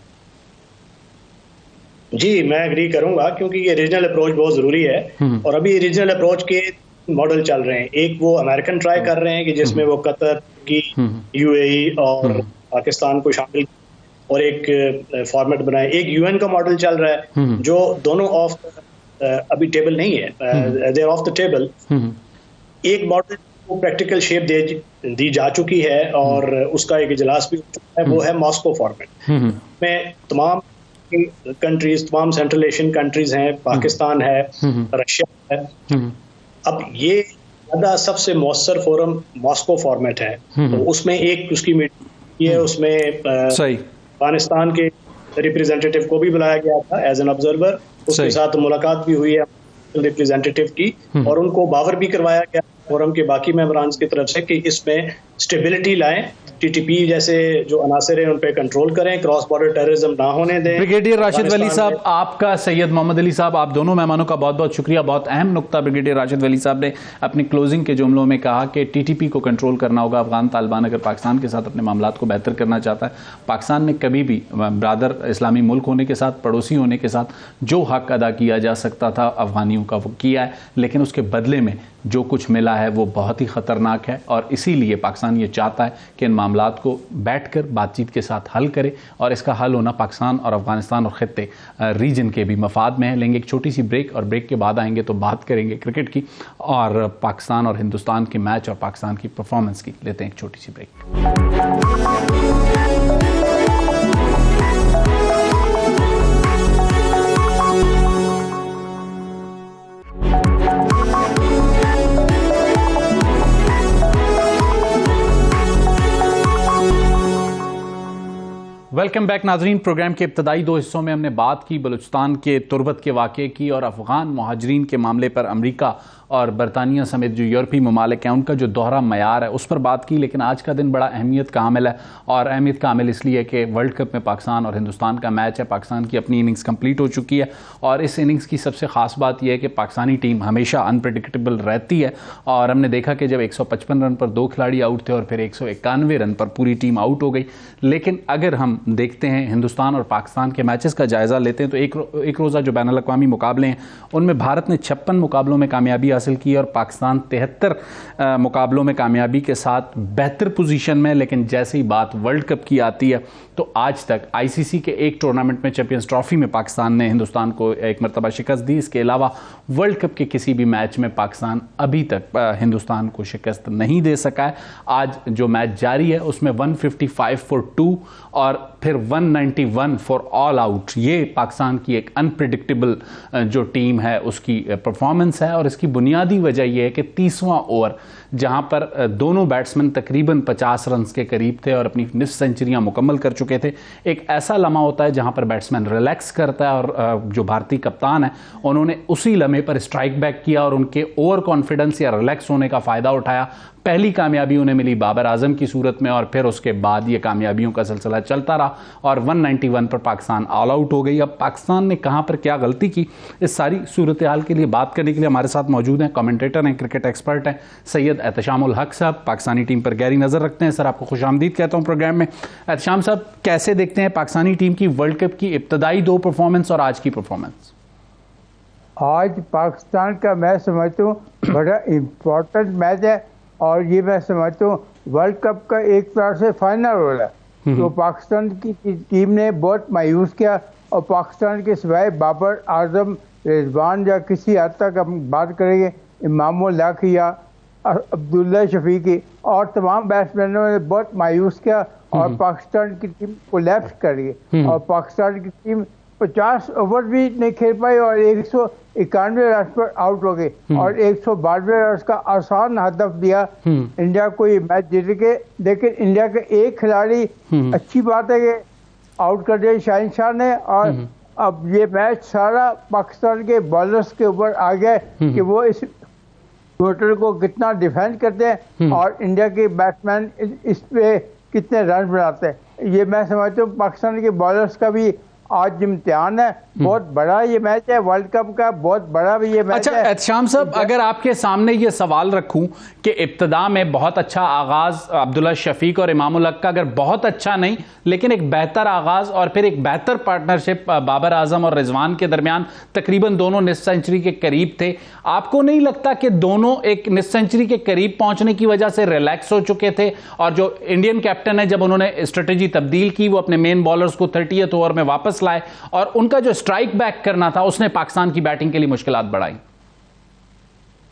जी, मैं एग्री करूंगा, क्योंकि ये रीजनल अप्रोच बहुत जरूरी है और अभी रीजनल अप्रोच के मॉडल चल रहे हैं। एक वो अमेरिकन ट्राई कर रहे हैं कि जिसमें वो कतर की, यूएई और पाकिस्तान को शामिल और एक फॉर्मेट बनाए। एक यूएन का मॉडल चल रहा है जो दोनों अभी टेबल नहीं है, they are off the table. एक मॉडल को प्रैक्टिकल शेप दी जा चुकी है और उसका एक इजलास भी है, वो है मॉस्को फॉर्मेट में तमाम कंट्रीज, तमाम सेंट्रल एशियन कंट्रीज हैं, पाकिस्तान है, रशिया है। अब ये ज़्यादा सबसे मौसर फोरम मॉस्को फॉर्मेट है, तो उसमें एक उसकी मीटिंग है, उसमें अफगानिस्तान के रिप्रेजेंटेटिव को भी बुलाया गया था एज एन ऑब्जर्वर, उसके साथ मुलाकात भी हुई है रिप्रेजेंटेटिव की, और उनको बावर भी करवाया गया फोरम के बाकी मेंबरान्स की तरफ से कि इसमें स्टेबिलिटी लाएं, टीटीपी जैसे जो अनासर हैं उन पे कंट्रोल करें, क्रॉस बॉर्डर टेररिज्म ना होने दें। ब्रिगेडियर राशिद वली साहब, आपका सैयद मोहम्मद अली साहब, आप दोनों मेहमानों का बहुत बहुत शुक्रिया। बहुत अहम नुक्ता ब्रिगेडियर राशिद वली साहब ने अपनी क्लोजिंग के जुमलों में कहा कि टीटीपी को कंट्रोल करना होगा। अफगान तालिबान अगर पाकिस्तान के साथ अपने मामलात को बेहतर करना चाहता है, पाकिस्तान ने कभी भी ब्रादर इस्लामी मुल्क होने के साथ, पड़ोसी होने के साथ जो हक अदा किया जा सकता था अफगानियों का, वो किया है, लेकिन उसके बदले में जो कुछ मिला है वो बहुत ही ख़तरनाक है। और इसीलिए पाकिस्तान ये चाहता है कि इन मामलात को बैठकर बातचीत के साथ हल करे, और इसका हल होना पाकिस्तान और अफगानिस्तान और ख़ित्ते रीजन के भी मफाद में है। लेंगे एक छोटी सी ब्रेक, और ब्रेक के बाद आएंगे तो बात करेंगे क्रिकेट की और पाकिस्तान और हिंदुस्तान के मैच और पाकिस्तान की परफॉर्मेंस की। लेते हैं एक छोटी सी ब्रेक। वेलकम बैक नाजरीन। प्रोग्राम के इब्तदाई दो हिस्सों में हमने बात की बलूचिस्तान के तुर्बत के वाक़े की और अफ़गान मुहाजिरीन के मामले पर अमेरिका और बरतानिया समेत जो यूरोपीय ममालिक हैं उनका जो दोहरा मयार है उस पर बात की। लेकिन आज का दिन बड़ा अहमियत का हामिल है, और अहमियत का हामिल इसलिए कि वर्ल्ड कप में पाकिस्तान और हिंदुस्तान का मैच है। पाकिस्तान की अपनी इनिंग्स कंप्लीट हो चुकी है, और इस इनिंग्स की सबसे ख़ास बात यह है कि पाकिस्तानी टीम हमेशा अनप्रेडिक्टेबल रहती है। और हमने देखा कि जब 155 रन पर 2 खिलाड़ी आउट थे और फिर 191 रन पर पूरी टीम आउट हो गई। लेकिन अगर हम देखते हैं हिंदुस्तान और पाकिस्तान के मैचेस का जायज़ा लेते हैं तो एक रोज़ा जो बैनुल अक़वामी मुकाबले हैं उनमें भारत ने 56 मुकाबलों में कामयाबी हासिल की और पाकिस्तान 73 मुकाबलों में कामयाबी के साथ बेहतर पोजीशन में। लेकिन जैसे ही बात वर्ल्ड कप की आती है तो आज तक आईसीसी के एक टूर्नामेंट में चैंपियंस ट्रॉफी में पाकिस्तान ने हिंदुस्तान को एक मरतबा शिकस्त दी। इसके अलावा वर्ल्ड कप के किसी भी मैच में पाकिस्तान अभी तक हिंदुस्तान को शिकस्त नहीं दे सका है। आज जो मैच जारी है उसमें 155 फॉर 2 और फिर 191 फॉर ऑल आउट, ये पाकिस्तान की एक अनप्रिडिक्टेबल जो टीम है उसकी परफॉर्मेंस है। और इसकी बुनियादी वजह यह है कि 30वां ओवर जहां पर दोनों बैट्समैन तकरीबन 50 रन के करीब थे और अपनी निस्फ सेंचुरियां मुकम्मल कर चुके थे, एक ऐसा लम्हा होता है जहां पर बैट्समैन रिलैक्स करता है। और जो भारतीय कप्तान है उन्होंने उसी लम्हे पर स्ट्राइक बैक किया और उनके ओवर कॉन्फिडेंस या रिलैक्स होने का फ़ायदा उठाया। पहली कामयाबी उन्हें मिली बाबर आजम की सूरत में, और फिर उसके बाद ये कामयाबियों का सिलसिला चलता रहा और 191 पर पाकिस्तान ऑल आउट हो गई। अब पाकिस्तान ने कहां पर क्या गलती की, इस सारी सूरत हाल के लिए बात करने के लिए हमारे साथ मौजूद हैं, कमेंटेटर हैं, क्रिकेट एक्सपर्ट हैं, सैयद एहतशामुल हक साहब। पाकिस्तानी टीम पर गहरी नज़र रखते हैं। सर, आपको खुशामदीद कहता हूँ प्रोग्राम में। एहतशाम साहब, कैसे देखते हैं पाकिस्तानी टीम की वर्ल्ड कप की इब्तदाई 2 परफॉर्मेंस और आज की परफॉर्मेंस? आज पाकिस्तान का मैं समझता हूँ बड़ा इम्पोर्टेंट मैच है, और ये मैं समझता हूँ वर्ल्ड कप का एक तरह से फाइनल रोल है। तो पाकिस्तान की टीम ने बहुत मायूस किया, और पाकिस्तान के सिवाय बाबर आजम, रिजवान या किसी हद तक हम बात करेंगे इमामुल हक या अब्दुल्ला शफीकी और तमाम बैट्समैनों ने बहुत मायूस किया और पाकिस्तान की टीम कोलैप्स कर गई। और पाकिस्तान की टीम 50 ओवर भी नहीं खेल पाई और 191 रन पर आउट हो गए और 192 रन का आसान हदफ दिया। इंडिया को ये मैच जीत के, लेकिन इंडिया के एक खिलाड़ी अच्छी बात है कि आउट कर दिया शाहीन शाह ने, और अब ये मैच सारा पाकिस्तान के बॉलर्स के ऊपर आ गया कि वो इस बैटर को कितना डिफेंड करते हैं और इंडिया के बैट्समैन इस पे कितने रन बनाते हैं। ये मैं समझता हूँ पाकिस्तान के बॉलर्स का भी आज इम्तिहान है। बहुत बड़ा ये मैच है, वर्ल्ड कप का बहुत बड़ा भी ये मैच अच्छा, है। एहतशाम साहब, अगर आपके सामने ये सवाल रखूं कि इब्तिदा में बहुत अच्छा आगाज अब्दुल्ला शफीक और इमामुल हक का, अगर बहुत अच्छा नहीं लेकिन एक बेहतर आगाज और फिर एक बेहतर पार्टनरशिप बाबर आजम और रिजवान के दरमियान, तकरीबन दोनों निस्फ सेंचुरी के करीब थे, आपको नहीं लगता कि दोनों एक निस्फ सेंचुरी के करीब पहुंचने की वजह से रिलैक्स हो चुके थे? और जो इंडियन कैप्टन है, जब उन्होंने स्ट्रेटेजी तब्दील की, वो अपने मेन बॉलर्स को 30th ओवर में वापस लाए और उनका जो स्ट्राइक बैक करना था उसने पाकिस्तान की बैटिंग के लिए मुश्किलात बढ़ाई।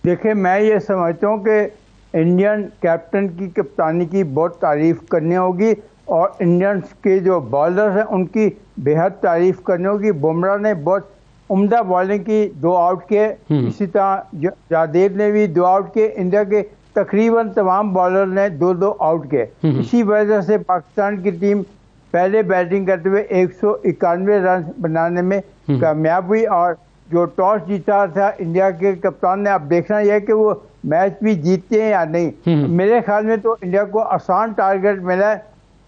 देखिए, मैं ये समझता हूँ कि इंडियन कैप्टन की कप्तानी की बहुत तारीफ करनी होगी और इंडियंस के जो बॉलर्स हैं उनकी बेहद तारीफ करने होगी। बुमराह ने बहुत उम्दा बॉलिंग की, 2 आउट किए। इसी तरह जादेव ने भी 2 आउट किए। इंडिया के तकरीबन तमाम बॉलर ने 2-2 आउट किए। इसी वजह से पाकिस्तान की टीम पहले बैटिंग करते हुए 191 रन बनाने में कामयाब हुई और जो टॉस जीता था इंडिया के कप्तान ने, अब देखना यह है कि वो मैच भी जीतते हैं या नहीं। मेरे ख्याल में तो इंडिया को आसान टारगेट मिला है,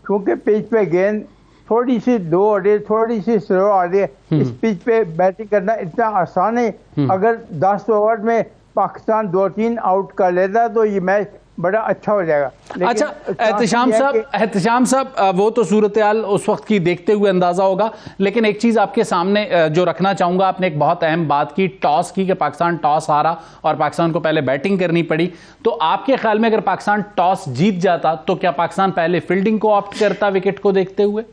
क्योंकि पिच पे गेंद थोड़ी सी लो आ रही है, थोड़ी सी स्लो आ रही है। इस पिच पे बैटिंग करना इतना आसान है। अगर 10 ओवर में पाकिस्तान 2-3 आउट कर लेता तो ये मैच बड़ा अच्छा हो जाएगा। अच्छा एहतशाम साहब, वो तो सूरत हाल उस वक्त की देखते हुए अंदाजा होगा, लेकिन एक चीज आपके सामने जो रखना चाहूंगा, आपने एक बहुत अहम बात की, टॉस की, कि पाकिस्तान टॉस हारा और पाकिस्तान को पहले बैटिंग करनी पड़ी। तो आपके ख्याल में अगर पाकिस्तान टॉस जीत जाता तो क्या पाकिस्तान पहले फील्डिंग को ऑप्ट करता विकेट को देखते हुए?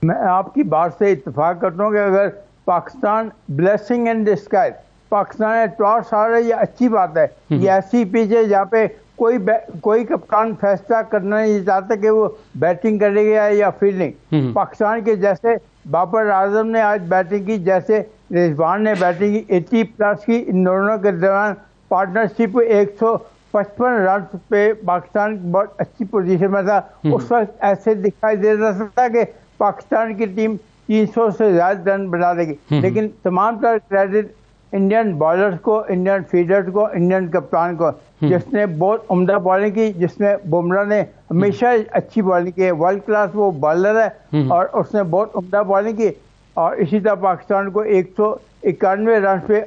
मैं आपकी बात से इत्तेफाक करता हूँ कि अगर Pakistan blessing in disguise, Pakistan ने टॉस हारा, ये अच्छी बात है। ये ऐसी पिच है जहाँ पे कोई कप्तान फैसला करना नहीं चाहता कि वो बैटिंग करेगा या फील्डिंग। पाकिस्तान के जैसे बाबर आजम ने आज बैटिंग की, जैसे रिजवान ने बैटिंग की, 80 प्लस की। इन दोनों के दौरान पार्टनरशिप 155 रन पे पाकिस्तान बहुत अच्छी पोजीशन में था। उस वक्त ऐसे दिखाई दे रहा था कि पाकिस्तान की टीम 300 से ज्यादा रन बना देगी, लेकिन तमाम तर क्रेडिट इंडियन बॉलर्स को, इंडियन फील्डर्स को, इंडियन कप्तान को, जिसने बहुत उम्दा बॉलिंग की, जिसने बुमराह ने हमेशा अच्छी बॉलिंग की है, वर्ल्ड क्लास वो बॉलर है और उसने बहुत उम्दा बॉलिंग की और इसी तरह पाकिस्तान को 191 रन पे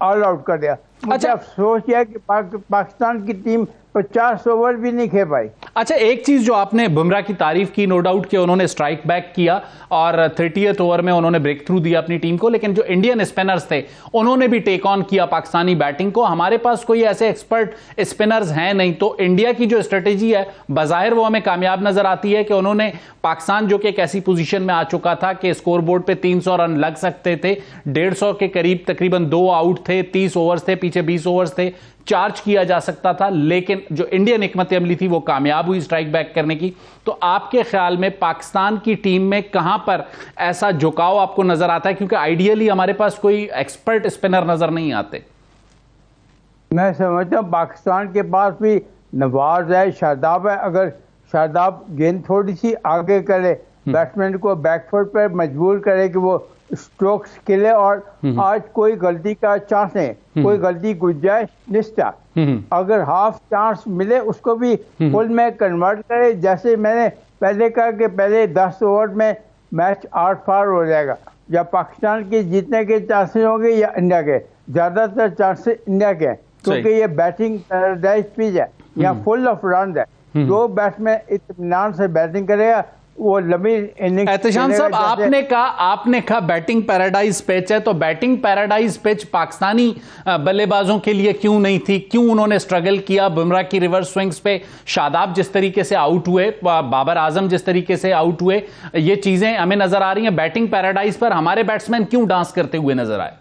ऑल आउट कर दिया। मुझे अफसोस किया कि पाकिस्तान की टीम 50 ओवर भी नहीं खेल पाई। अच्छा, एक चीज जो आपने बुमराह की तारीफ की, नो डाउट कि उन्होंने स्ट्राइक बैक किया और 30th ओवर में उन्होंने ब्रेक थ्रू दिया अपनी टीम को, लेकिन जो इंडियन स्पिनर्स थे उन्होंने भी टेक ऑन किया पाकिस्तानी बैटिंग को। हमारे पास कोई ऐसे एक्सपर्ट स्पिनर्स हैं नहीं, तो इंडिया की जो स्ट्रेटेजी है बाज़ाहिर वो हमें कामयाब नजर आती है कि उन्होंने पाकिस्तान, जो कि एक ऐसी पोजीशन में आ चुका था कि स्कोर बोर्ड पे 300 रन लग सकते थे, 150 के करीब तकरीबन 2 आउट थे, 30 ओवर्स थे, पीछे 20 ओवर्स थे, चार्ज किया जा सकता था, लेकिन जो इंडियन हिकमत अमली थी वो कामयाब हुई स्ट्राइक बैक करने की। तो आपके ख्याल में पाकिस्तान की टीम में कहां पर ऐसा झुकाव आपको नजर आता है, क्योंकि आइडियली हमारे पास कोई एक्सपर्ट स्पिनर नजर नहीं आते? मैं समझता हूं पाकिस्तान के पास भी नवाज है, शादाब है। अगर शादाब गेंद थोड़ी सी आगे करे, बैट्समैन को बैकफुट पर मजबूर करे कि वो स्ट्रोक्स खेले, और आज कोई गलती का चांस नहीं, कोई गलती गुंजाइश निस्ता। अगर हाफ चांस मिले उसको भी फुल में कन्वर्ट करे। जैसे मैंने पहले कहा कि पहले 10 ओवर में मैच 8 पार हो जाएगा, या पाकिस्तान के जीतने के चांसेस होंगे या इंडिया के। ज्यादातर चांसेस इंडिया के हैं, क्योंकि ये बैटिंग पैराडाइज पिच है, यहाँ फुल ऑफ रन है। जो बैट्समैन इत्मीनान से बैटिंग करेगा वो लंबी इनिंग्स। एहतशाम साहब, आपने कहा बैटिंग पैराडाइज पिच है, तो बैटिंग पैराडाइज पिच पाकिस्तानी बल्लेबाजों के लिए क्यों नहीं थी? क्यों उन्होंने स्ट्रगल किया? बुमराह की रिवर्स स्विंग्स पे शादाब जिस तरीके से आउट हुए, बाबर आजम जिस तरीके से आउट हुए, ये चीजें हमें नजर आ रही हैं। बैटिंग पैराडाइज पर हमारे बैट्समैन क्यों डांस करते हुए नजर आए?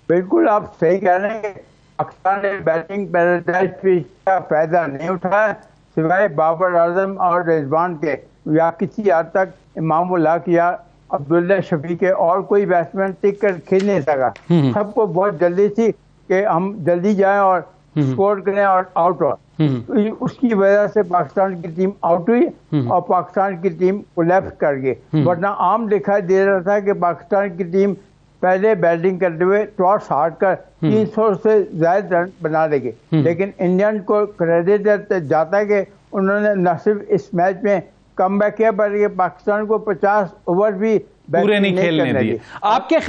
बिल्कुल आप सही कह रहे हैं। पाकिस्तान ने बैटिंग पैराडाइज पिच का फायदा नहीं उठाया, सिवाय बाबर आजम और रिजवान के, या किसी हद तक इमामुल्लाह या अब्दुल्ला शफी के, और कोई बैट्समैन टिक कर खेल नहीं सका। सबको बहुत जल्दी थी कि हम जल्दी जाएं और स्कोर करें और आउट हो। तो उसकी वजह से पाकिस्तान की टीम आउट हुई और पाकिस्तान की टीम कोलैप्स कर गई। वरना आम दिखाई दे रहा था कि पाकिस्तान की टीम पहले बैटिंग करते हुए टॉस हार कर 300 से ज्यादा रन बना देगी, लेकिन इंडियन को क्रेडिट जाता है कि उन्होंने न सिर्फ इस मैच में कम बैक किया, बल्कि पाकिस्तान को 50 ओवर भी पूरे नहीं खेलने दिए। आपके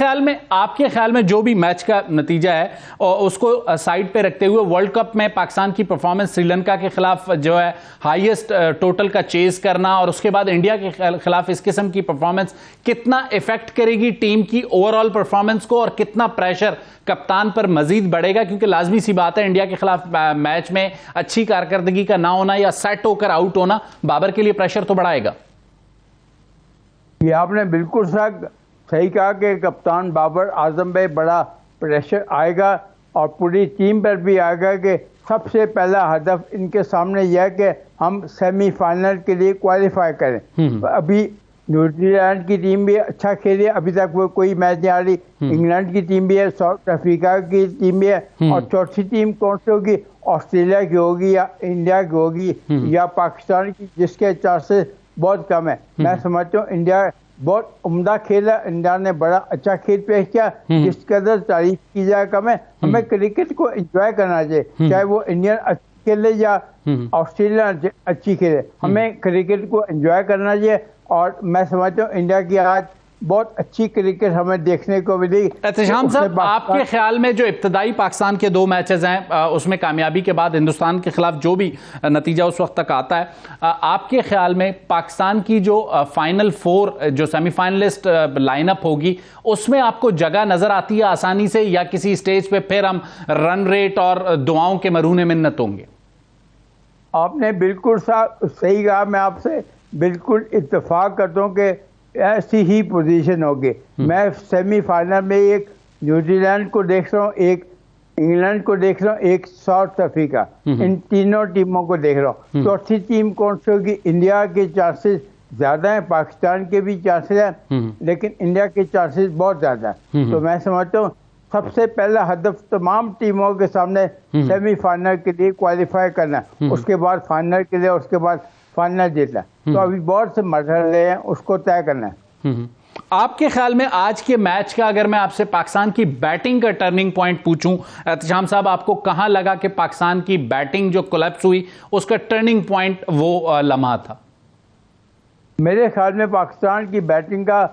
ख्याल में जो भी मैच का नतीजा है उसको साइड पे रखते हुए, वर्ल्ड कप में पाकिस्तान की परफॉर्मेंस श्रीलंका के खिलाफ जो है हाईएस्ट टोटल का चेज करना, और उसके बाद इंडिया के खिलाफ इस किस्म की परफॉर्मेंस कितना इफेक्ट करेगी टीम की ओवरऑल परफॉर्मेंस को, और कितना प्रेशर कप्तान पर मजीद बढ़ेगा? क्योंकि लाजमी सी बात है इंडिया के खिलाफ मैच में अच्छी कारकर्दगी का ना होना या सेट होकर आउट होना बाबर के लिए प्रेशर तो बढ़ाएगा। ये आपने बिल्कुल सही कहा कि कप्तान बाबर आजम पे बड़ा प्रेशर आएगा, और पूरी टीम पर भी आ गया कि सबसे पहला हदफ इनके सामने यह है कि हम सेमीफाइनल के लिए क्वालिफाई करें। अभी न्यूजीलैंड की टीम भी अच्छा खेली है, अभी तक वो कोई मैच नहीं आ रही। इंग्लैंड की टीम भी है, साउथ अफ्रीका की टीम भी है, और चौथी टीम कौन सी होगी? ऑस्ट्रेलिया की होगी या इंडिया की होगी या पाकिस्तान की, जिसके चांसेस बहुत कम है। मैं समझता हूँ इंडिया बहुत उम्दा खेला, इंडिया ने बड़ा अच्छा खेल पेश किया, जिस कदर तारीफ की जाए कम है। हमें क्रिकेट को एंजॉय करना चाहिए, चाहे वो इंडियन अच्छी खेले या ऑस्ट्रेलिया अच्छी खेले, हमें क्रिकेट को एंजॉय करना चाहिए। और मैं समझता हूँ इंडिया की आज बहुत अच्छी क्रिकेट हमें देखने को मिली। एहतशाम साहब, आपके ख्याल में जो इब्तदाई पाकिस्तान के 2 मैचेस हैं उसमें कामयाबी के बाद हिंदुस्तान के खिलाफ जो भी नतीजा उस वक्त तक आता है, आपके ख्याल में पाकिस्तान की जो फाइनल 4 जो सेमीफाइनलिस्ट लाइनअप होगी उसमें आपको जगह नजर आती है आसानी से, या किसी स्टेज पे फिर हम रन रेट और दुआओं के मरूने मिन्नत होंगे? आपने बिल्कुल सही कहा, मैं आपसे बिल्कुल इत्तेफाक करता हूँ कि ऐसी ही पोजीशन होगी। मैं सेमीफाइनल में एक न्यूजीलैंड को देख रहा हूँ, एक इंग्लैंड को देख रहा हूँ, एक साउथ अफ्रीका, इन तीनों टीमों को देख रहा हूँ। चौथी टीम कौन सी होगी? इंडिया के चांसेस ज्यादा हैं, पाकिस्तान के भी चांसेस हैं, लेकिन इंडिया के चांसेस बहुत ज्यादा हैं। तो मैं समझता हूँ सबसे पहला हदफ तमाम टीमों के सामने सेमीफाइनल के लिए क्वालिफाई करना, उसके बाद फाइनल के लिए, उसके बाद फाइनल जीतना। तो अभी बहुत से मरहले हैं, उसको तय करना है। आपके ख्याल में आज के मैच का, अगर मैं आपसे पाकिस्तान की बैटिंग का टर्निंग पॉइंट पूछूं, एहतशाम साहब, आपको कहां लगा कि पाकिस्तान की बैटिंग जो कोलैप्स हुई उसका टर्निंग पॉइंट वो लम्हा था? मेरे ख्याल में पाकिस्तान की बैटिंग का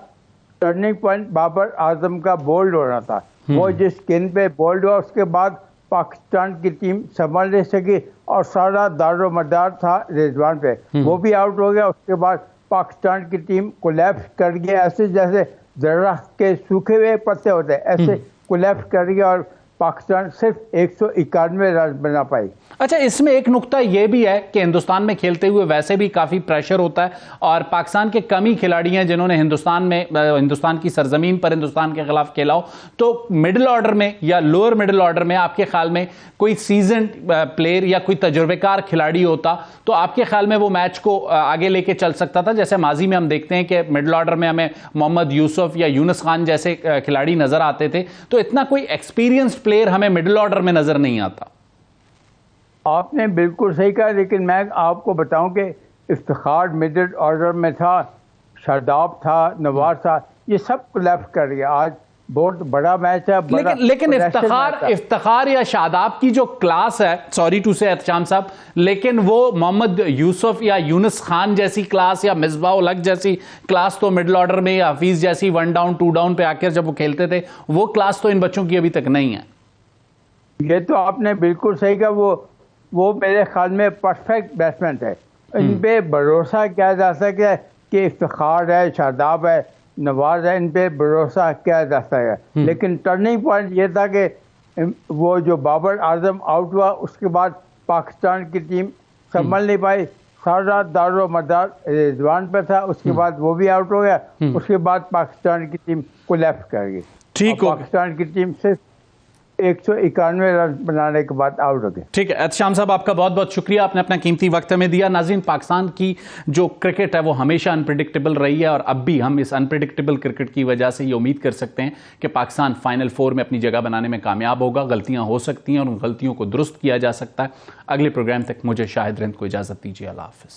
टर्निंग पॉइंट बाबर आजम का बोल्ड होना था। वो जिस गेंद पे बोल्ड हुआ, उसके बाद पाकिस्तान की टीम संभल नहीं सकी और सारा दारोमदार था रिजवान पे, वो भी आउट हो गया। उसके बाद पाकिस्तान की टीम कोलैप्स कर गया, ऐसे जैसे दरख्त के सूखे हुए पत्ते होते हैं, ऐसे कोलैप्स कर गया और पाकिस्तान सिर्फ 191 रन बना पाई। अच्छा, इसमें एक नुक्ता यह भी है कि हिंदुस्तान में खेलते हुए वैसे भी काफ़ी प्रेशर होता है और पाकिस्तान के कम ही खिलाड़ी हैं जिन्होंने हिंदुस्तान की सरजमीन पर हिंदुस्तान के खिलाफ खेला हो। तो मिडिल ऑर्डर में या लोअर मिडिल ऑर्डर में आपके ख्याल में कोई सीजन प्लेयर या कोई तजुर्बेकार खिलाड़ी होता तो आपके ख्याल में वो मैच को आगे लेके चल सकता था? जैसे माजी में हम देखते हैं कि मिडिल ऑर्डर में हमें मोहम्मद यूसुफ या यूनुस खान जैसे खिलाड़ी नजर आते थे, तो इतना कोई एक्सपीरियंस्ड प्लेयर हमें मिडिल ऑर्डर में नजर नहीं आता। आपने बिल्कुल सही कहा, लेकिन मैं आपको बताऊं कि इफ्तिखार मिडिल ऑर्डर में था, शादाब था, नवाज था, ये सब कोलैप्स कर गया। आज बहुत बड़ा मैच है, लेकिन इफ्तिखार या शादाब की जो क्लास है, सॉरी टू से एहतशाम साहब, लेकिन वो मोहम्मद यूसुफ या यूनुस खान जैसी क्लास या मिसबाह उल हक जैसी क्लास तो मिडिल ऑर्डर में, या हफीज जैसी 1 डाउन 2 डाउन पे आकर जब वो खेलते थे, वो क्लास तो इन बच्चों की अभी तक नहीं है। ये तो आपने बिल्कुल सही कहा, वो मेरे ख्याल में परफेक्ट बैट्समैन है। इन पे भरोसा किया जा सकता है कि इफ्तिखार है, शादाब है, नवाज है, इन पे भरोसा किया जा सकता है। लेकिन टर्निंग पॉइंट ये था कि वो जो बाबर आजम आउट हुआ, उसके बाद पाकिस्तान की टीम संभल नहीं पाई, सारा दारो मदार रिजवान पे था, उसके बाद वो भी आउट हो गया, उसके बाद पाकिस्तान की टीम कोलैप्स कर गई। ठीक हो, पाकिस्तान की टीम सिर्फ 191 रन बनाने के बाद आउट हो गए। ठीक है एहतशाम साहब, आपका बहुत बहुत शुक्रिया, आपने अपना कीमती वक्त हमें दिया। नाज़रीन, पाकिस्तान की जो क्रिकेट है वो हमेशा अनप्रेडिक्टेबल रही है और अब भी हम इस अनप्रेडिक्टेबल क्रिकेट की वजह से ये उम्मीद कर सकते हैं कि पाकिस्तान फाइनल 4 में अपनी जगह बनाने में कामयाब होगा। गलतियां हो सकती हैं और उन गलतियों को दुरुस्त किया जा सकता है। अगले प्रोग्राम तक मुझे शाहिद रिंद को इजाज़त दीजिए। अल्लाह हाफ़िज़।